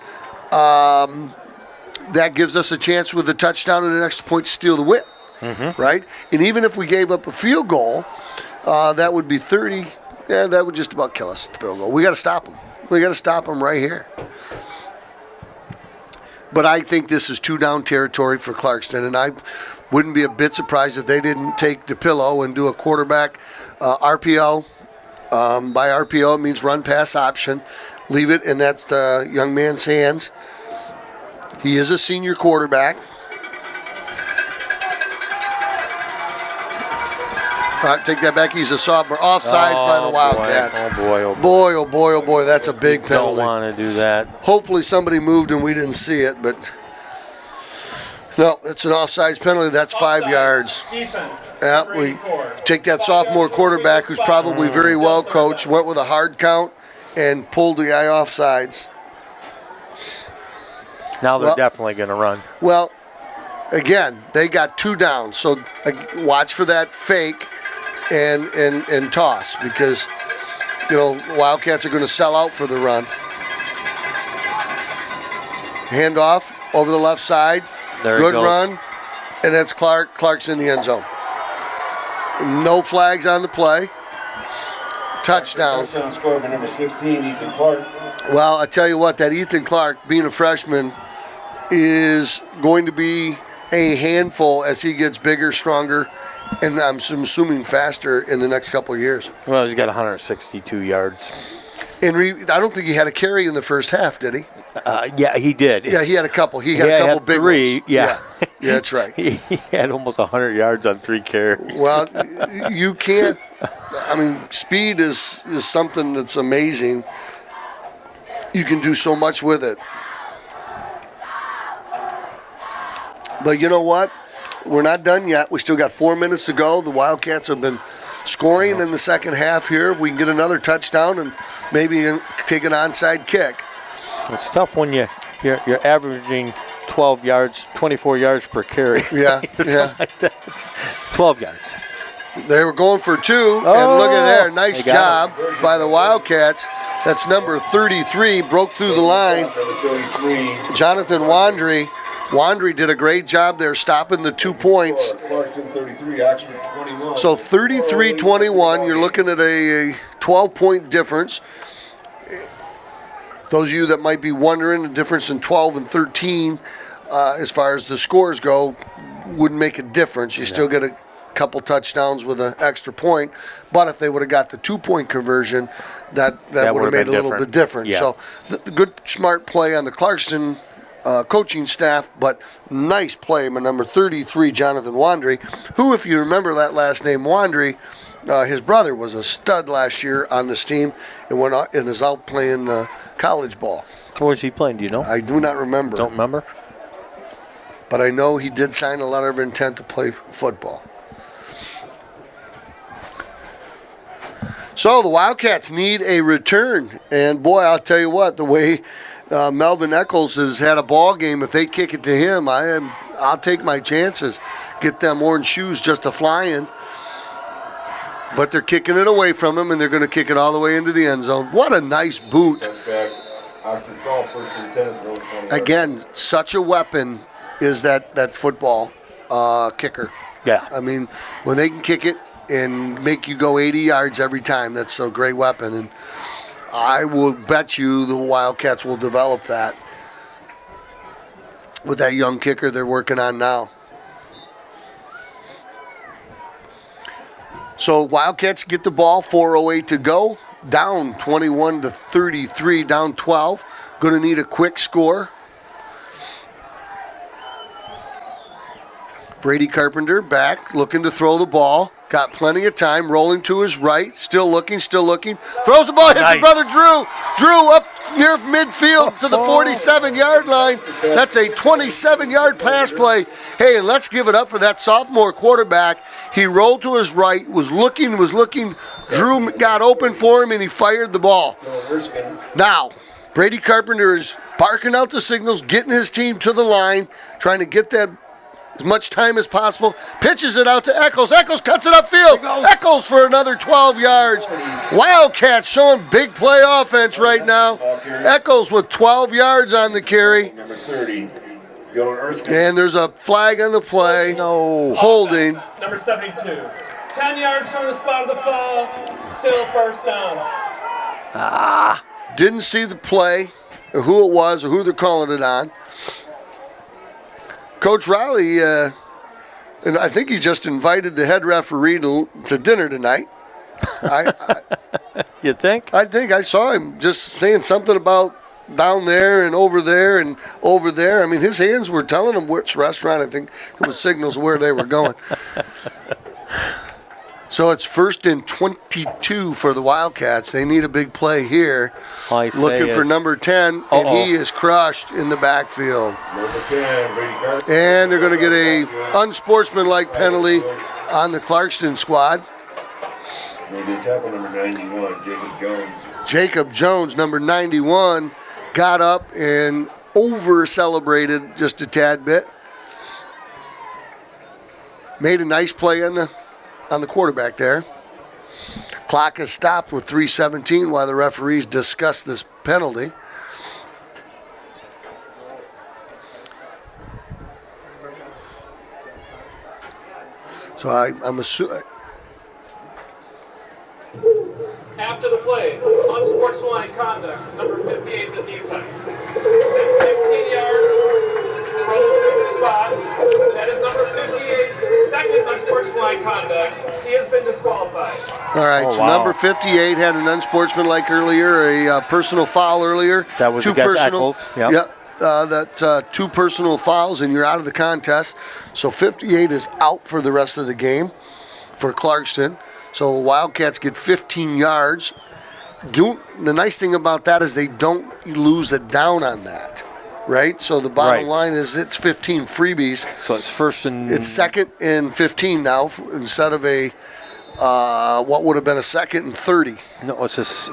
that gives us a chance with a touchdown and an extra point to steal the win. Mm-hmm. Right? And even if we gave up a field goal, that would be 30. Yeah, that would just about kill us, the field goal. We got to stop them. We got to stop them right here. But I think this is 2-down territory for Clarkston, and I wouldn't be a bit surprised if they didn't take DePillo and do a quarterback RPO. By RPO, it means run pass option. Leave it, and that's the young man's hands. He is a senior quarterback. All right, take that back. He's a sophomore. Offsides by the Wildcats. Oh, boy. That's a big penalty. Don't want to do that. Hopefully somebody moved and we didn't see it, but no, it's an offsides penalty. That's 5 yards. Yeah, we take that sophomore quarterback who's probably very well coached, went with a hard count, and pulled the guy offsides. Now they're definitely going to run. Well, again, they got 2 downs, so watch for that fake and toss because, Wildcats are going to sell out for the run. Handoff over the left side. Good run. And that's Clark's in the end zone. No flags on the play. Touchdown. Touchdown scored by number 16, Ethan Clark. Well, I tell you what, that Ethan Clark, being a freshman, is going to be a handful as he gets bigger, stronger, and I'm assuming faster in the next couple of years. Well, he's got 162 yards. And I don't think he had a carry in the first half, did he? Yeah, he did. Yeah, he had a couple. He had a couple big 3, ones. Yeah, that's right. He had almost 100 yards on 3 carries. Well, you can't. I mean, speed is something that's amazing. You can do so much with it. But you know what? We're not done yet. We still got 4 minutes to go. The Wildcats have been scoring in the second half here. If we can get another touchdown and maybe take an onside kick. It's tough when you're averaging 12 yards, 24 yards per carry. Yeah, yeah. Like that. 12 yards. They were going for 2, and look at there. Nice job by the Wildcats. That's number 33, broke through the line. Jonathan Wandry. Wandry did a great job there stopping the 2 points. So 33-21, you're looking at a 12-point difference. Those of you that might be wondering, the difference in 12 and 13 as far as the scores go wouldn't make a difference. You still get a couple touchdowns with an extra point. But if they would have got the 2-point conversion, that would have made a little bit different. Yeah. So the good, smart play on the Clarkston coaching staff, but nice play by number 33, Jonathan Wandry, who, if you remember that last name, Wandry, his brother was a stud last year on this team and went out and is out playing college ball. Where's he playing? Do you know? I do not remember. Don't remember? But I know he did sign a letter of intent to play football. So the Wildcats need a return. And, boy, I'll tell you what, the way Melvin Eccles has had a ball game, if they kick it to him, I'll take my chances. Get them orange shoes just a-flying. But they're kicking it away from him, and they're going to kick it all the way into the end zone. What a nice boot. Again, such a weapon is that football kicker. Yeah. I mean, when they can kick it and make you go 80 yards every time, that's a great weapon. And I will bet you the Wildcats will develop that. with that young kicker they're working on now. So Wildcats get the ball, 4:08 to go, down 21-33, down 12. Going to need a quick score. Brady Carpenter back, looking to throw the ball. Got plenty of time, rolling to his right. Still looking. Throws the ball, hits his brother Drew. Drew up near midfield to the 47-yard line. That's a 27-yard pass play. Hey, and let's give it up for that sophomore quarterback. He rolled to his right, was looking. Drew got open for him, and he fired the ball. Now, Brady Carpenter is barking out the signals, getting his team to the line, trying to get that as much time as possible. Pitches it out to Eccles. Eccles cuts it upfield. Eccles for another 12 yards. Wildcats showing big play offense right now. Eccles with 12 yards on the carry. And there's a flag on the play. No. Holding. Number 72. 10 yards from the spot of the foul. Still first down. Didn't see the play, or who it was, or who they're calling it on. Coach Riley, and I think he just invited the head referee to dinner tonight. You think? I think I saw him just saying something about down there and over there and over there. I mean, his hands were telling him which restaurant. I think it was signals where they were going. So it's 1st and 22 for the Wildcats. They need a big play here. Looking for number 10, and he is crushed in the backfield. And they're going to get a unsportsmanlike penalty on the Clarkston squad. Number 91, Jacob Jones. Jacob Jones, number 91, got up and over-celebrated just a tad bit. Made a nice play on the quarterback there. Clock is stopped with 3:17 while the referees discuss this penalty. So I'm assuming. After the play, unsportsmanlike conduct, number 58 in the defense. 15 yards from the spot. That is number 58. Second unsportsmanlike conduct. He has been disqualified. All right, number 58 had an unsportsmanlike earlier, a personal foul earlier. That was against Eccles. Yep. Yeah, that's 2 personal fouls, and you're out of the contest. So 58 is out for the rest of the game for Clarkston. So the Wildcats get 15 yards. The nice thing about that is they don't lose it down on that, right? So the bottom line is it's 15 freebies. So it's first and... It's 2nd and 15 now instead of a what would have been a 2nd and 30. No, it says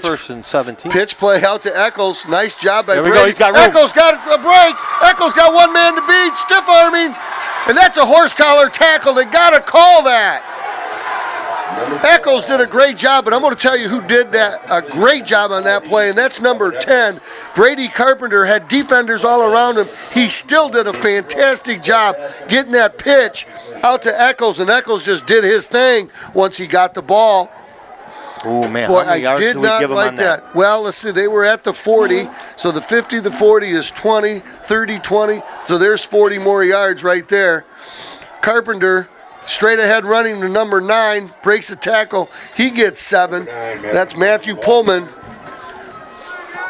first and 17. Pitch play out to Eccles. Nice job by There we Brady. go. He's got room. Eccles got a break. Eccles got one man to beat. Stiff arming. And that's a horse collar tackle. They got to call that. Eccles did a great job, but I'm going to tell you who did a great job on that play, and that's number 10. Brady Carpenter had defenders all around him. He still did a fantastic job getting that pitch out to Eccles, and Eccles just did his thing once he got the ball. Oh, man. Boy, how many yards I did not like that. Well, let's see. They were at the 40, so the 50 to 40 is 20, 30, 20. So there's 40 more yards right there. Carpenter, straight ahead running to number 9, breaks a tackle. He gets 7. That's Matthew Pullman.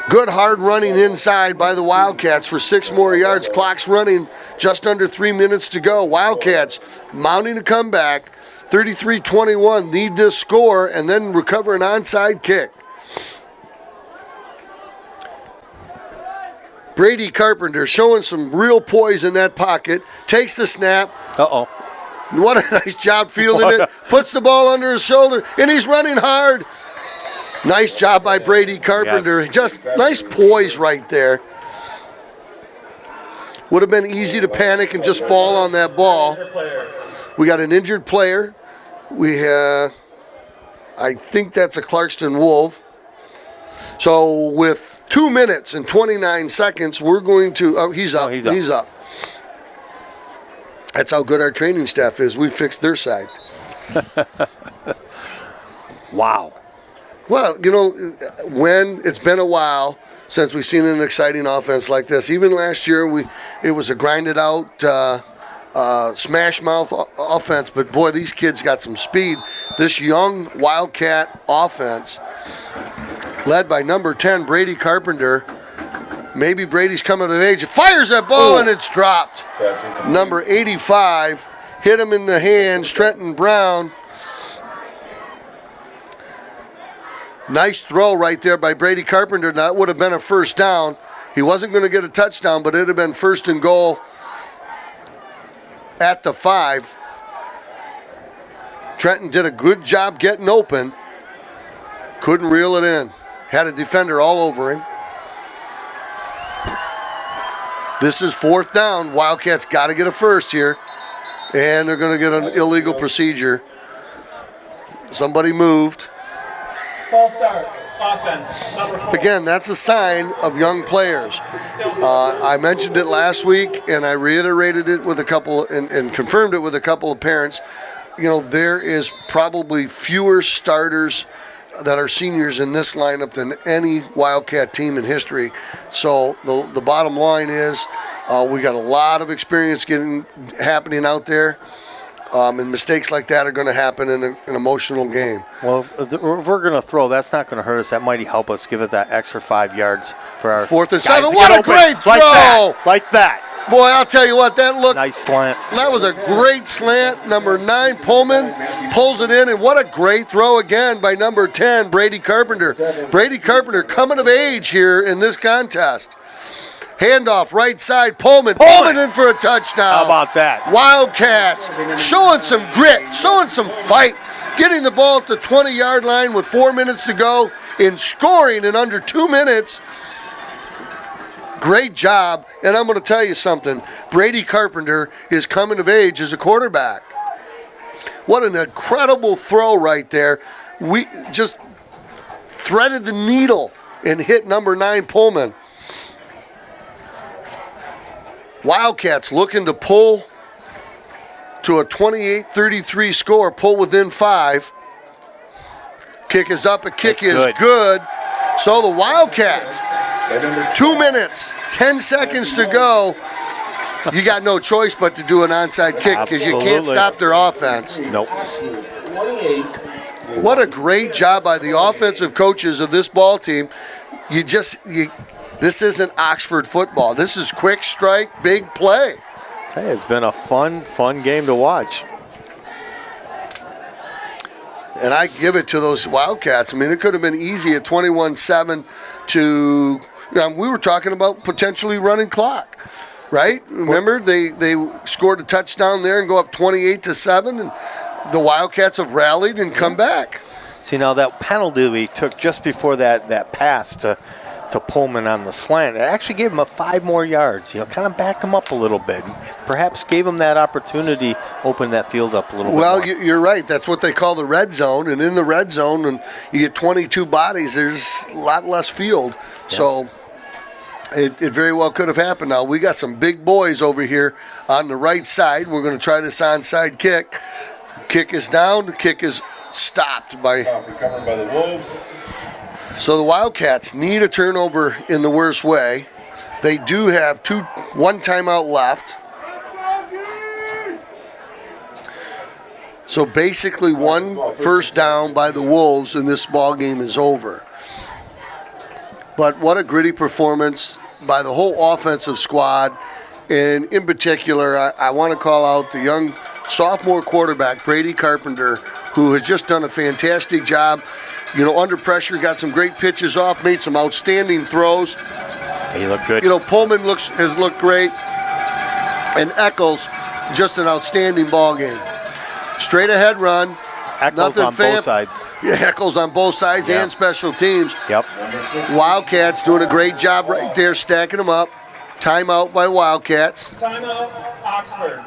Good hard running inside by the Wildcats for 6 more yards. Clock's running, just under 3 minutes to go. Wildcats mounting a comeback. 33-21, need this score, and then recover an onside kick. Brady Carpenter showing some real poise in that pocket. Takes the snap. Uh-oh. What a nice job fielding it. Puts the ball under his shoulder, and he's running hard. Nice job by Brady Carpenter. Yes. Just nice poise right there. Would have been easy to panic and just fall on that ball. We got an injured player. I think that's a Clarkston Wolf. So with 2 minutes and 29 seconds, we're going to. Oh, he's up. He's up. That's how good our training staff is. We fixed their side. Wow. Well, when it's been a while since we've seen an exciting offense like this. Even last year, it was a grinded out, smash mouth offense, but boy, these kids got some speed. This young Wildcat offense, led by number 10, Brady Carpenter. Maybe Brady's coming of age. He fires that ball and it's dropped. Number 85 hit him in the hands, Trenton Brown. Nice throw right there by Brady Carpenter. That would have been a first down. He wasn't going to get a touchdown, but it would have been first and goal at the 5. Trenton did a good job getting open. Couldn't reel it in. Had a defender all over him. This is 4th down. Wildcats got to get a first here. And they're going to get an illegal procedure. Somebody moved. False start. Offense. Number 4. Again, that's a sign of young players. I mentioned it last week, and I reiterated it with a couple and confirmed it with a couple of parents. You know, there is probably fewer starters that are seniors in this lineup than any Wildcat team in history. So the bottom line is we got a lot of experience happening out there. And mistakes like that are going to happen in an emotional game. Well, if we're going to throw, that's not going to hurt us. That might help us give it that extra 5 yards for our 4th and guys 7. to What get a open. great throw! Like that. Boy, I'll tell you what, that looked Nice slant. That was a great slant. Number 9, Pullman, pulls it in, and what a great throw again by number 10, Brady Carpenter. Brady Carpenter coming of age here in this contest. Handoff, right side, Pullman in for a touchdown. How about that? Wildcats showing some grit, showing some fight, getting the ball at the 20-yard line with 4 minutes to go and scoring in under 2 minutes. Great job, and I'm going to tell you something. Brady Carpenter is coming of age as a quarterback. What an incredible throw right there. We just threaded the needle and hit number 9, Pullman. Wildcats looking to pull to a 28-33 score, pull within 5. Kick is up, a kick is good. So the Wildcats, 2 minutes, 10 seconds to go. You got no choice but to do an onside kick because you can't stop their offense. Nope. What a great job by the offensive coaches of this ball team. This isn't Oxford football. This is quick strike, big play. Hey, it's been a fun game to watch. And I give it to those Wildcats. I mean, it could have been easy at 21-7 to, we were talking about potentially running clock, right? Remember, they scored a touchdown there and go up 28-7, and the Wildcats have rallied and come back. See, now that penalty we took just before that pass to Pullman on the slant, it actually gave him 5 more yards. kind of backed him up a little bit. Perhaps gave him that opportunity, open that field up a little bit more. You're right. That's what they call the red zone. And in the red zone, when you get 22 bodies, there's a lot less field. Yeah. So it very well could have happened. Now, we got some big boys over here on the right side. We're going to try this onside kick. Kick is down. The kick is stopped by... Recovered by the Wolves. So the Wildcats need a turnover in the worst way. They do have one timeout left. So basically 1 first down by the Wolves and this ball game is over. But what a gritty performance by the whole offensive squad. And in particular, I want to call out the young sophomore quarterback, Brady Carpenter, who has just done a fantastic job. Under pressure, got some great pitches off, made some outstanding throws. He looked good. Pullman has looked great. And Eccles, just an outstanding ball game. Straight ahead run. Eccles on both sides. Yeah, Eccles on both sides and special teams. Yep. Wildcats doing a great job right there, stacking them up. Timeout by Wildcats. Timeout, Oxford.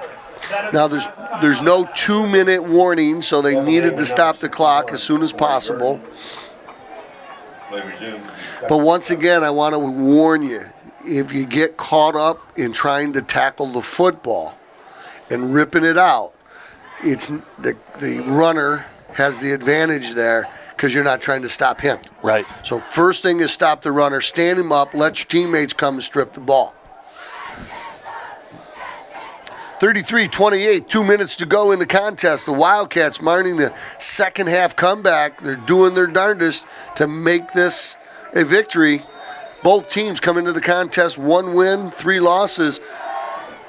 Now, there's no 2-minute warning, so they needed to stop the clock as soon as possible. But once again, I want to warn you, if you get caught up in trying to tackle the football and ripping it out, it's the runner has the advantage there, because you're not trying to stop him. Right. So first thing is stop the runner, stand him up, let your teammates come and strip the ball. 33-28, 2 minutes to go in the contest. The Wildcats mounting the second half comeback. They're doing their darndest to make this a victory. Both teams come into the contest 1 win, 3 losses,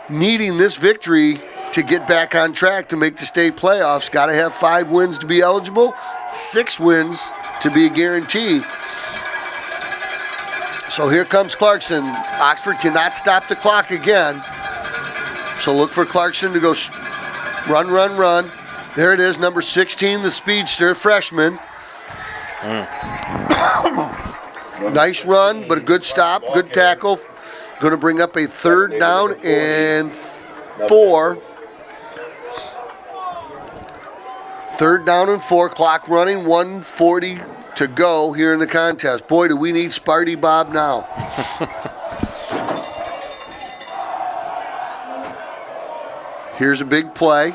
needing this victory to get back on track to make the state playoffs. Got to have 5 wins to be eligible, 6 wins to be a guarantee. So here comes Clarkston. Oxford cannot stop the clock again. So look for Clarkston to go run, run, run. There it is, number 16, the speedster, freshman. Nice run, but a good stop, good tackle. Going to bring up a 3rd down and 4. 3rd down and 4, clock running, 1:40 to go here in the contest. Boy, do we need Sparty Bob now. Here's a big play.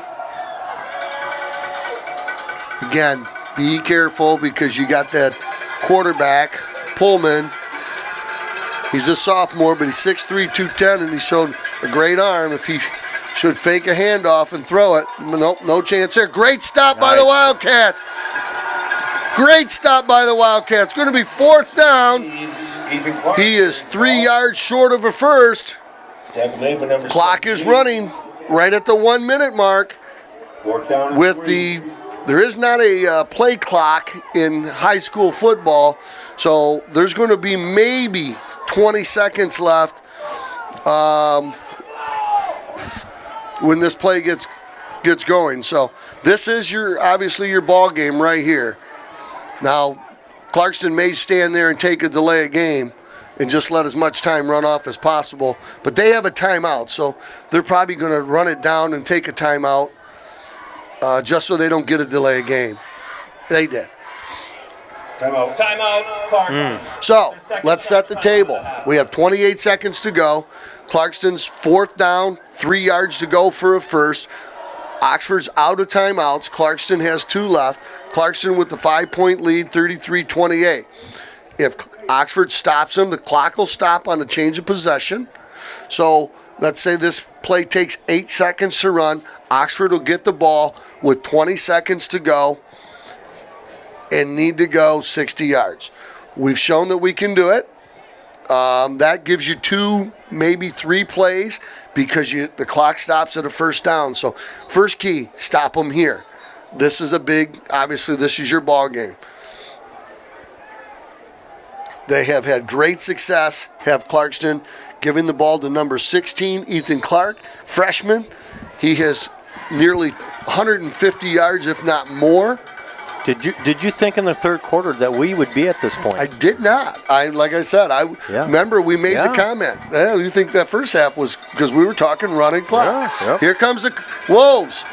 Again, be careful because you got that quarterback, Pullman. He's a sophomore, but he's 6'3", 210, and he showed a great arm. If he should fake a handoff and throw it, nope, no chance there. Great stop by the Wildcats. Great stop by the Wildcats. Going to be 4th down. He is 3 yards short of a first. Clock is running right at the 1 minute mark. There is not a play clock in high school football, so there's going to be maybe 20 seconds left when this play gets going. So this is obviously your ball game right here. Now, Clarkston may stand there and take a delay of game and just let as much time run off as possible, but they have a timeout, so they're probably going to run it down and take a timeout just so they don't get a delay of game. They did. Timeout. Clarkston. So let's set the table. We have 28 seconds to go. Clarkston's 4th down, 3 yards to go for a first. Oxford's out of timeouts. Clarkston has 2 left. Clarkston with the 5-point lead, 33-28. If Oxford stops them, the clock will stop on the change of possession. So let's say this play takes 8 seconds to run. Oxford will get the ball with 20 seconds to go and need to go 60 yards. We've shown that we can do it. That gives you 2, maybe 3 plays because the clock stops at a first down. So first key, stop them here. This is obviously this is your ball game. They have had great success, have Clarkston giving the ball to number 16, Ethan Clark, freshman. He has nearly 150 yards, if not more. Did you think in the 3rd quarter that we would be at this point? I did not. Like I said, remember we made the comment. Yeah, you think that first half was because we were talking running clock. Yeah, yep. Here comes the Wolves.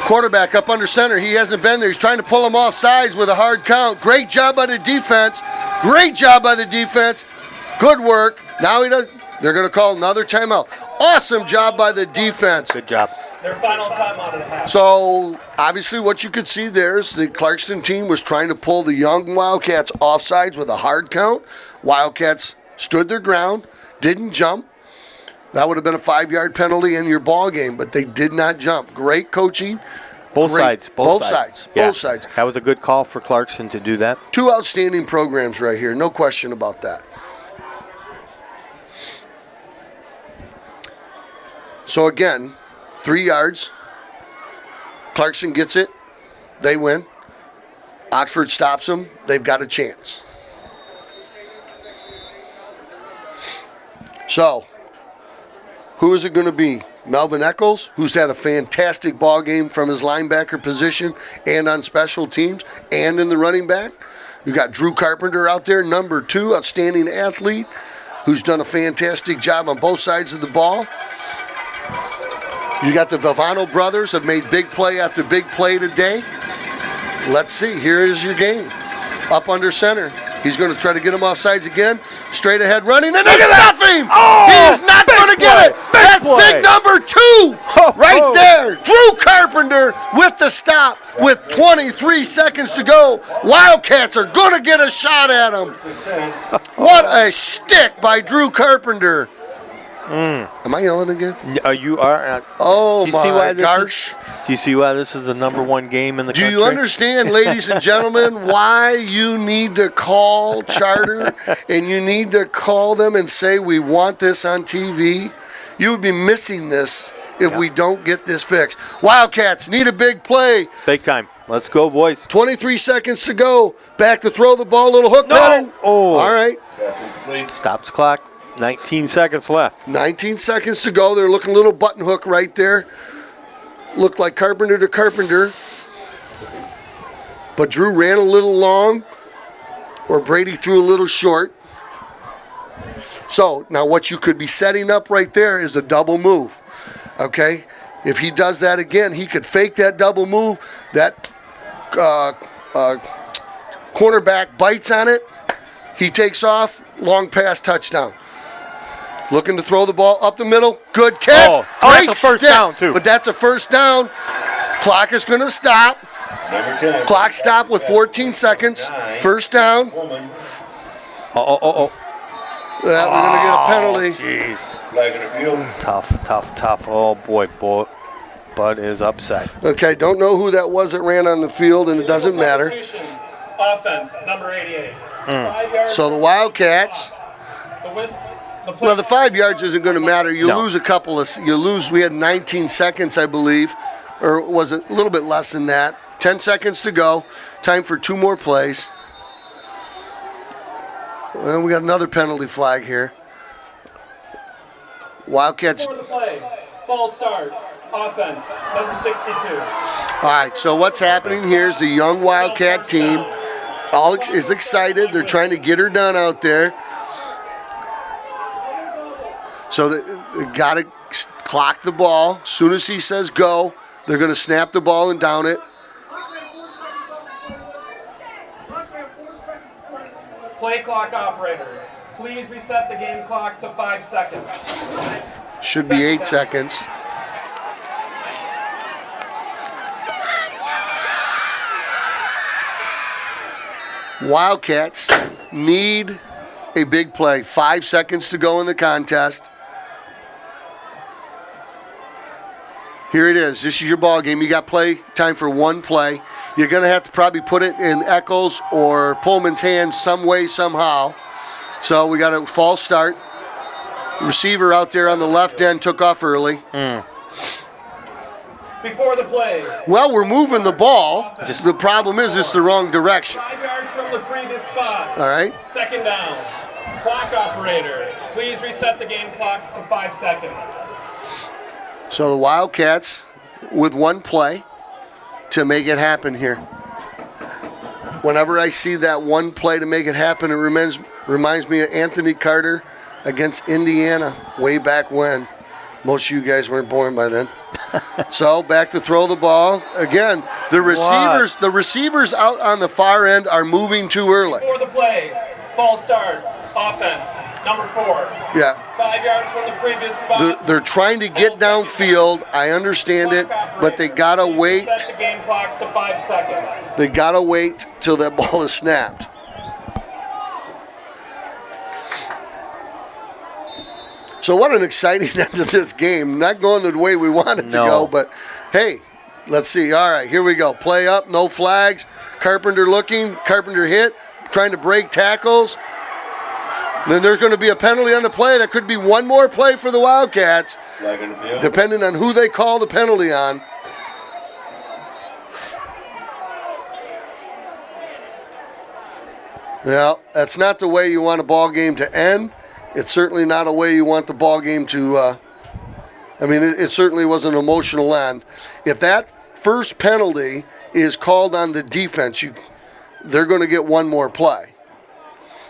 Quarterback up under center. He hasn't been there. He's trying to pull him off sides with a hard count. Great job by the defense. Great job by the defense. Good work. Now they're going to call another timeout. Awesome job by the defense. Good job. Their final timeout at half. So, obviously, what you could see there is the Clarkston team was trying to pull the young Wildcats offsides with a hard count. Wildcats stood their ground, didn't jump. That would have been a 5-yard penalty in your ball game, but they did not jump. Great coaching. Both sides. Yeah. Both sides. That was a good call for Clarkston to do that. 2 outstanding programs right here. No question about that. So, again, 3 yards. Clarkston gets it. They win. Oxford stops them. They've got a chance. So, who is it going to be? Melvin Eccles, who's had a fantastic ball game from his linebacker position and on special teams and in the running back. You got Drew Carpenter out there, number 2, outstanding athlete, who's done a fantastic job on both sides of the ball. You got the Vivano brothers have made big play after big play today. Let's see. Here is your game. Up under center. He's going to try to get him off sides again. Straight ahead running, and they stuff him! He's not going to get it! That's big number 2 right there. Drew Carpenter with the stop with 23 seconds to go. Wildcats are going to get a shot at him. What a stick by Drew Carpenter. Am I yelling again? You are. Oh, do you see why my gosh. Do you see why this is the number 1 game in the country? Do you understand, ladies and gentlemen, why you need to call Charter and you need to call them and say we want this on TV? You would be missing this if we don't get this fixed. Wildcats need a big play. Big time. Let's go, boys. 23 seconds to go. Back to throw the ball. Little hook pattern. Oh. All right. Stops clock. 19 seconds left. 19 seconds to go. They're looking a little button hook right there. Looked like Carpenter to Carpenter. But Drew ran a little long, or Brady threw a little short. So now what you could be setting up right there is a double move. Okay? If he does that again, he could fake that double move. That cornerback bites on it. He takes off. Long pass, touchdown. Looking to throw the ball up the middle. Good catch. Great that's a first stick. down, too. But that's a first down. Clock is going to stop. Clock stop with 14 seconds. First down. Oh. We're going to get a penalty. Jeez. Tough. Oh, boy. Bud is upset. Okay, don't know who that was that ran on the field, and it doesn't matter. Offense, number 88. So the Wildcats... Well, the 5 yards isn't going to matter. You lose a couple of... We had 19 seconds, I believe. Or was it a little bit less than that? 10 seconds to go. Time for 2 more plays. Well, we got another penalty flag here. Wildcats... For the play, false start, offense, number 62. All right, so what's happening here is the young Wildcat team is excited. They're trying to get her done out there. So they got to clock the ball. As soon as he says go, they're going to snap the ball and down it. Play clock operator, please reset the game clock to 5 seconds. Should be 8 seconds. Wildcats need a big play. 5 seconds to go in the contest. Here it is. This is your ball game. You got play time for 1 play. You're going to have to probably put it in Eccles or Pullman's hands some way, somehow. So we got a false start. Receiver out there on the left end took off early. Before the play. Well, we're moving the ball. The problem is it's the wrong direction. 5 yards from the previous spot. All right. Second down. Clock operator, please reset the game clock to 5 seconds. So the Wildcats with 1 play to make it happen here. Whenever I see that 1 play to make it happen, it reminds me of Anthony Carter against Indiana way back when. Most of you guys weren't born by then. So back to throw the ball. Again, the receivers out on the far end are moving too early. Before the play, false start, offense, number 4. Yeah. 5 yards from the previous spot. They're trying to get downfield. I understand it, but they gotta wait. Set the game clock to 5 seconds. They gotta wait till that ball is snapped. So what an exciting end to this game. Not going the way we want it to go, but hey, let's see. All right, here we go. Play up, no flags. Carpenter looking. Carpenter hit, trying to break tackles. Then there's going to be a penalty on the play. That could be 1 more play for the Wildcats, depending on who they call the penalty on. Well, that's not the way you want a ball game to end. It's certainly not a way you want the ball game to, it certainly was an emotional end. If that first penalty is called on the defense, they're going to get 1 more play.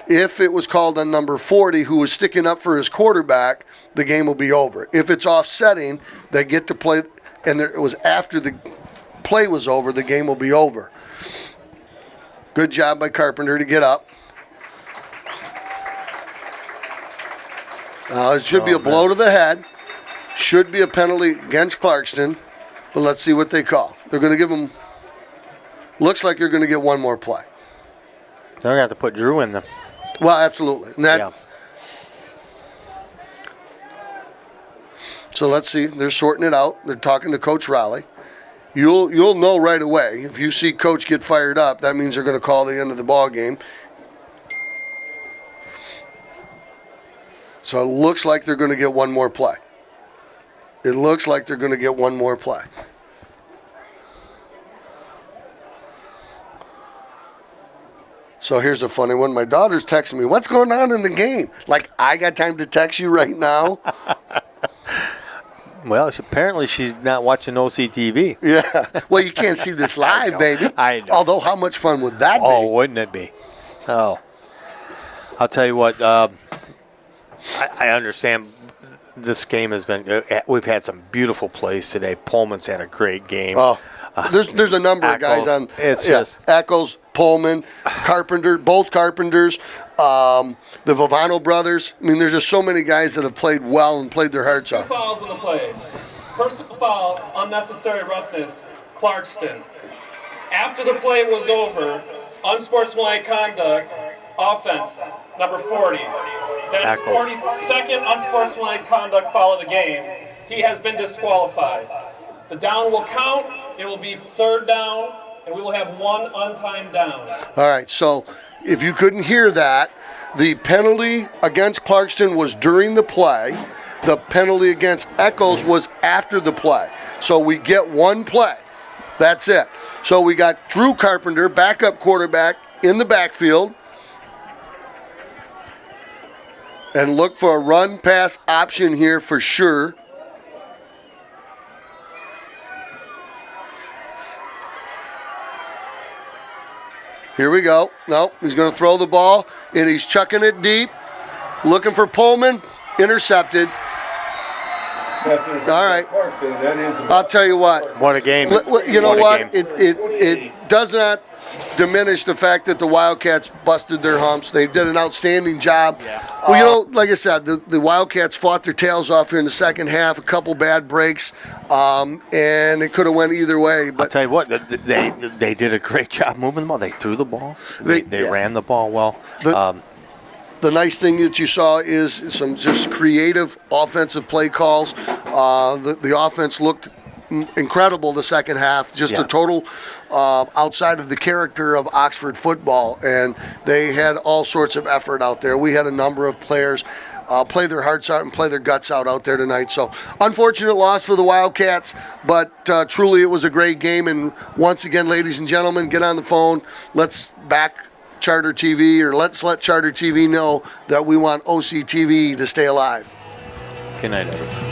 If it was called on number 40, who was sticking up for his quarterback, the game will be over. If it's offsetting, they get to play, and it was after the play was over, the game will be over. Good job by Carpenter to get up. It should be a blow to the head. Should be a penalty against Clarkston. But let's see what they call. They're going to give them. Looks like you're going to get one more play. They're going to have to put Drew in them. Well, absolutely. And that, So let's see. They're sorting it out. They're talking to Coach Raleigh. You'll know right away. If you see Coach get fired up, that means they're going to call the end of the ball game. So it looks like they're going to get one more play. It looks like they're going to get one more play. So here's a funny one. My daughter's texting me, what's going on in the game? Like, I got time to text you right now? Well, apparently she's not watching OCTV. Yeah. Well, you can't see this live, baby. I know. Although, how much fun would that be? Oh, wouldn't it be? Oh. I'll tell you what, I understand this game has been, we've had some beautiful plays today. Pullman's had a great game. Oh, there's a number of guys on. It's just Eccles, Pullman, Carpenter, both Carpenters, the Vivano brothers. I mean, there's just so many guys that have played well and played their hearts out. 2 fouls in the play. First foul, unnecessary roughness, Clarkston. After the play was over, unsportsmanlike conduct, offense, number 40. That is 42nd unsportsmanlike conduct foul of the game. He has been disqualified. The down will count. It will be 3rd down, and we will have 1 untimed down. All right, so if you couldn't hear that, the penalty against Clarkston was during the play. The penalty against Eccles was after the play. So we get 1 play. That's it. So we got Drew Carpenter, backup quarterback, in the backfield. And look for a run-pass option here for sure. Here we go. Nope, he's going to throw the ball, and he's chucking it deep. Looking for Pullman. Intercepted. All right. I'll tell you what. What a game. You know what? It does not diminish the fact that the Wildcats busted their humps. They did an outstanding job. Yeah. Well, you know, like I said, the Wildcats fought their tails off here in the second half, a couple bad breaks, and it could have went either way. But I'll tell you what, they did a great job moving the ball. They threw the ball. They ran the ball well. The nice thing that you saw is some just creative offensive play calls. The offense looked incredible the second half, just a total outside of the character of Oxford football, and they had all sorts of effort out there. We had a number of players play their hearts out and play their guts out there tonight. So unfortunate loss for the Wildcats, but truly it was a great game. And once again, ladies and gentlemen, get on the phone. Let's back Charter TV, or let's let Charter TV know that we want OCTV to stay alive. Good night, everybody.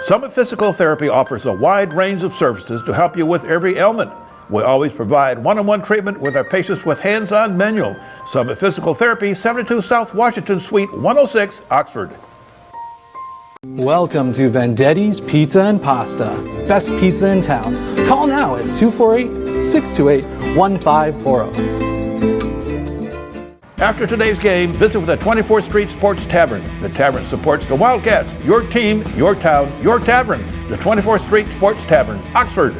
Summit Physical Therapy offers a wide range of services to help you with every ailment. We always provide one-on-one treatment with our patients with hands-on manual. Summit Physical Therapy, 72 South Washington Suite, 106, Oxford. Welcome to Vendetti's Pizza and Pasta. Best pizza in town. Call now at 248-628-1540. After today's game, visit with the 24th Street Sports Tavern. The tavern supports the Wildcats, your team, your town, your tavern. The 24th Street Sports Tavern, Oxford.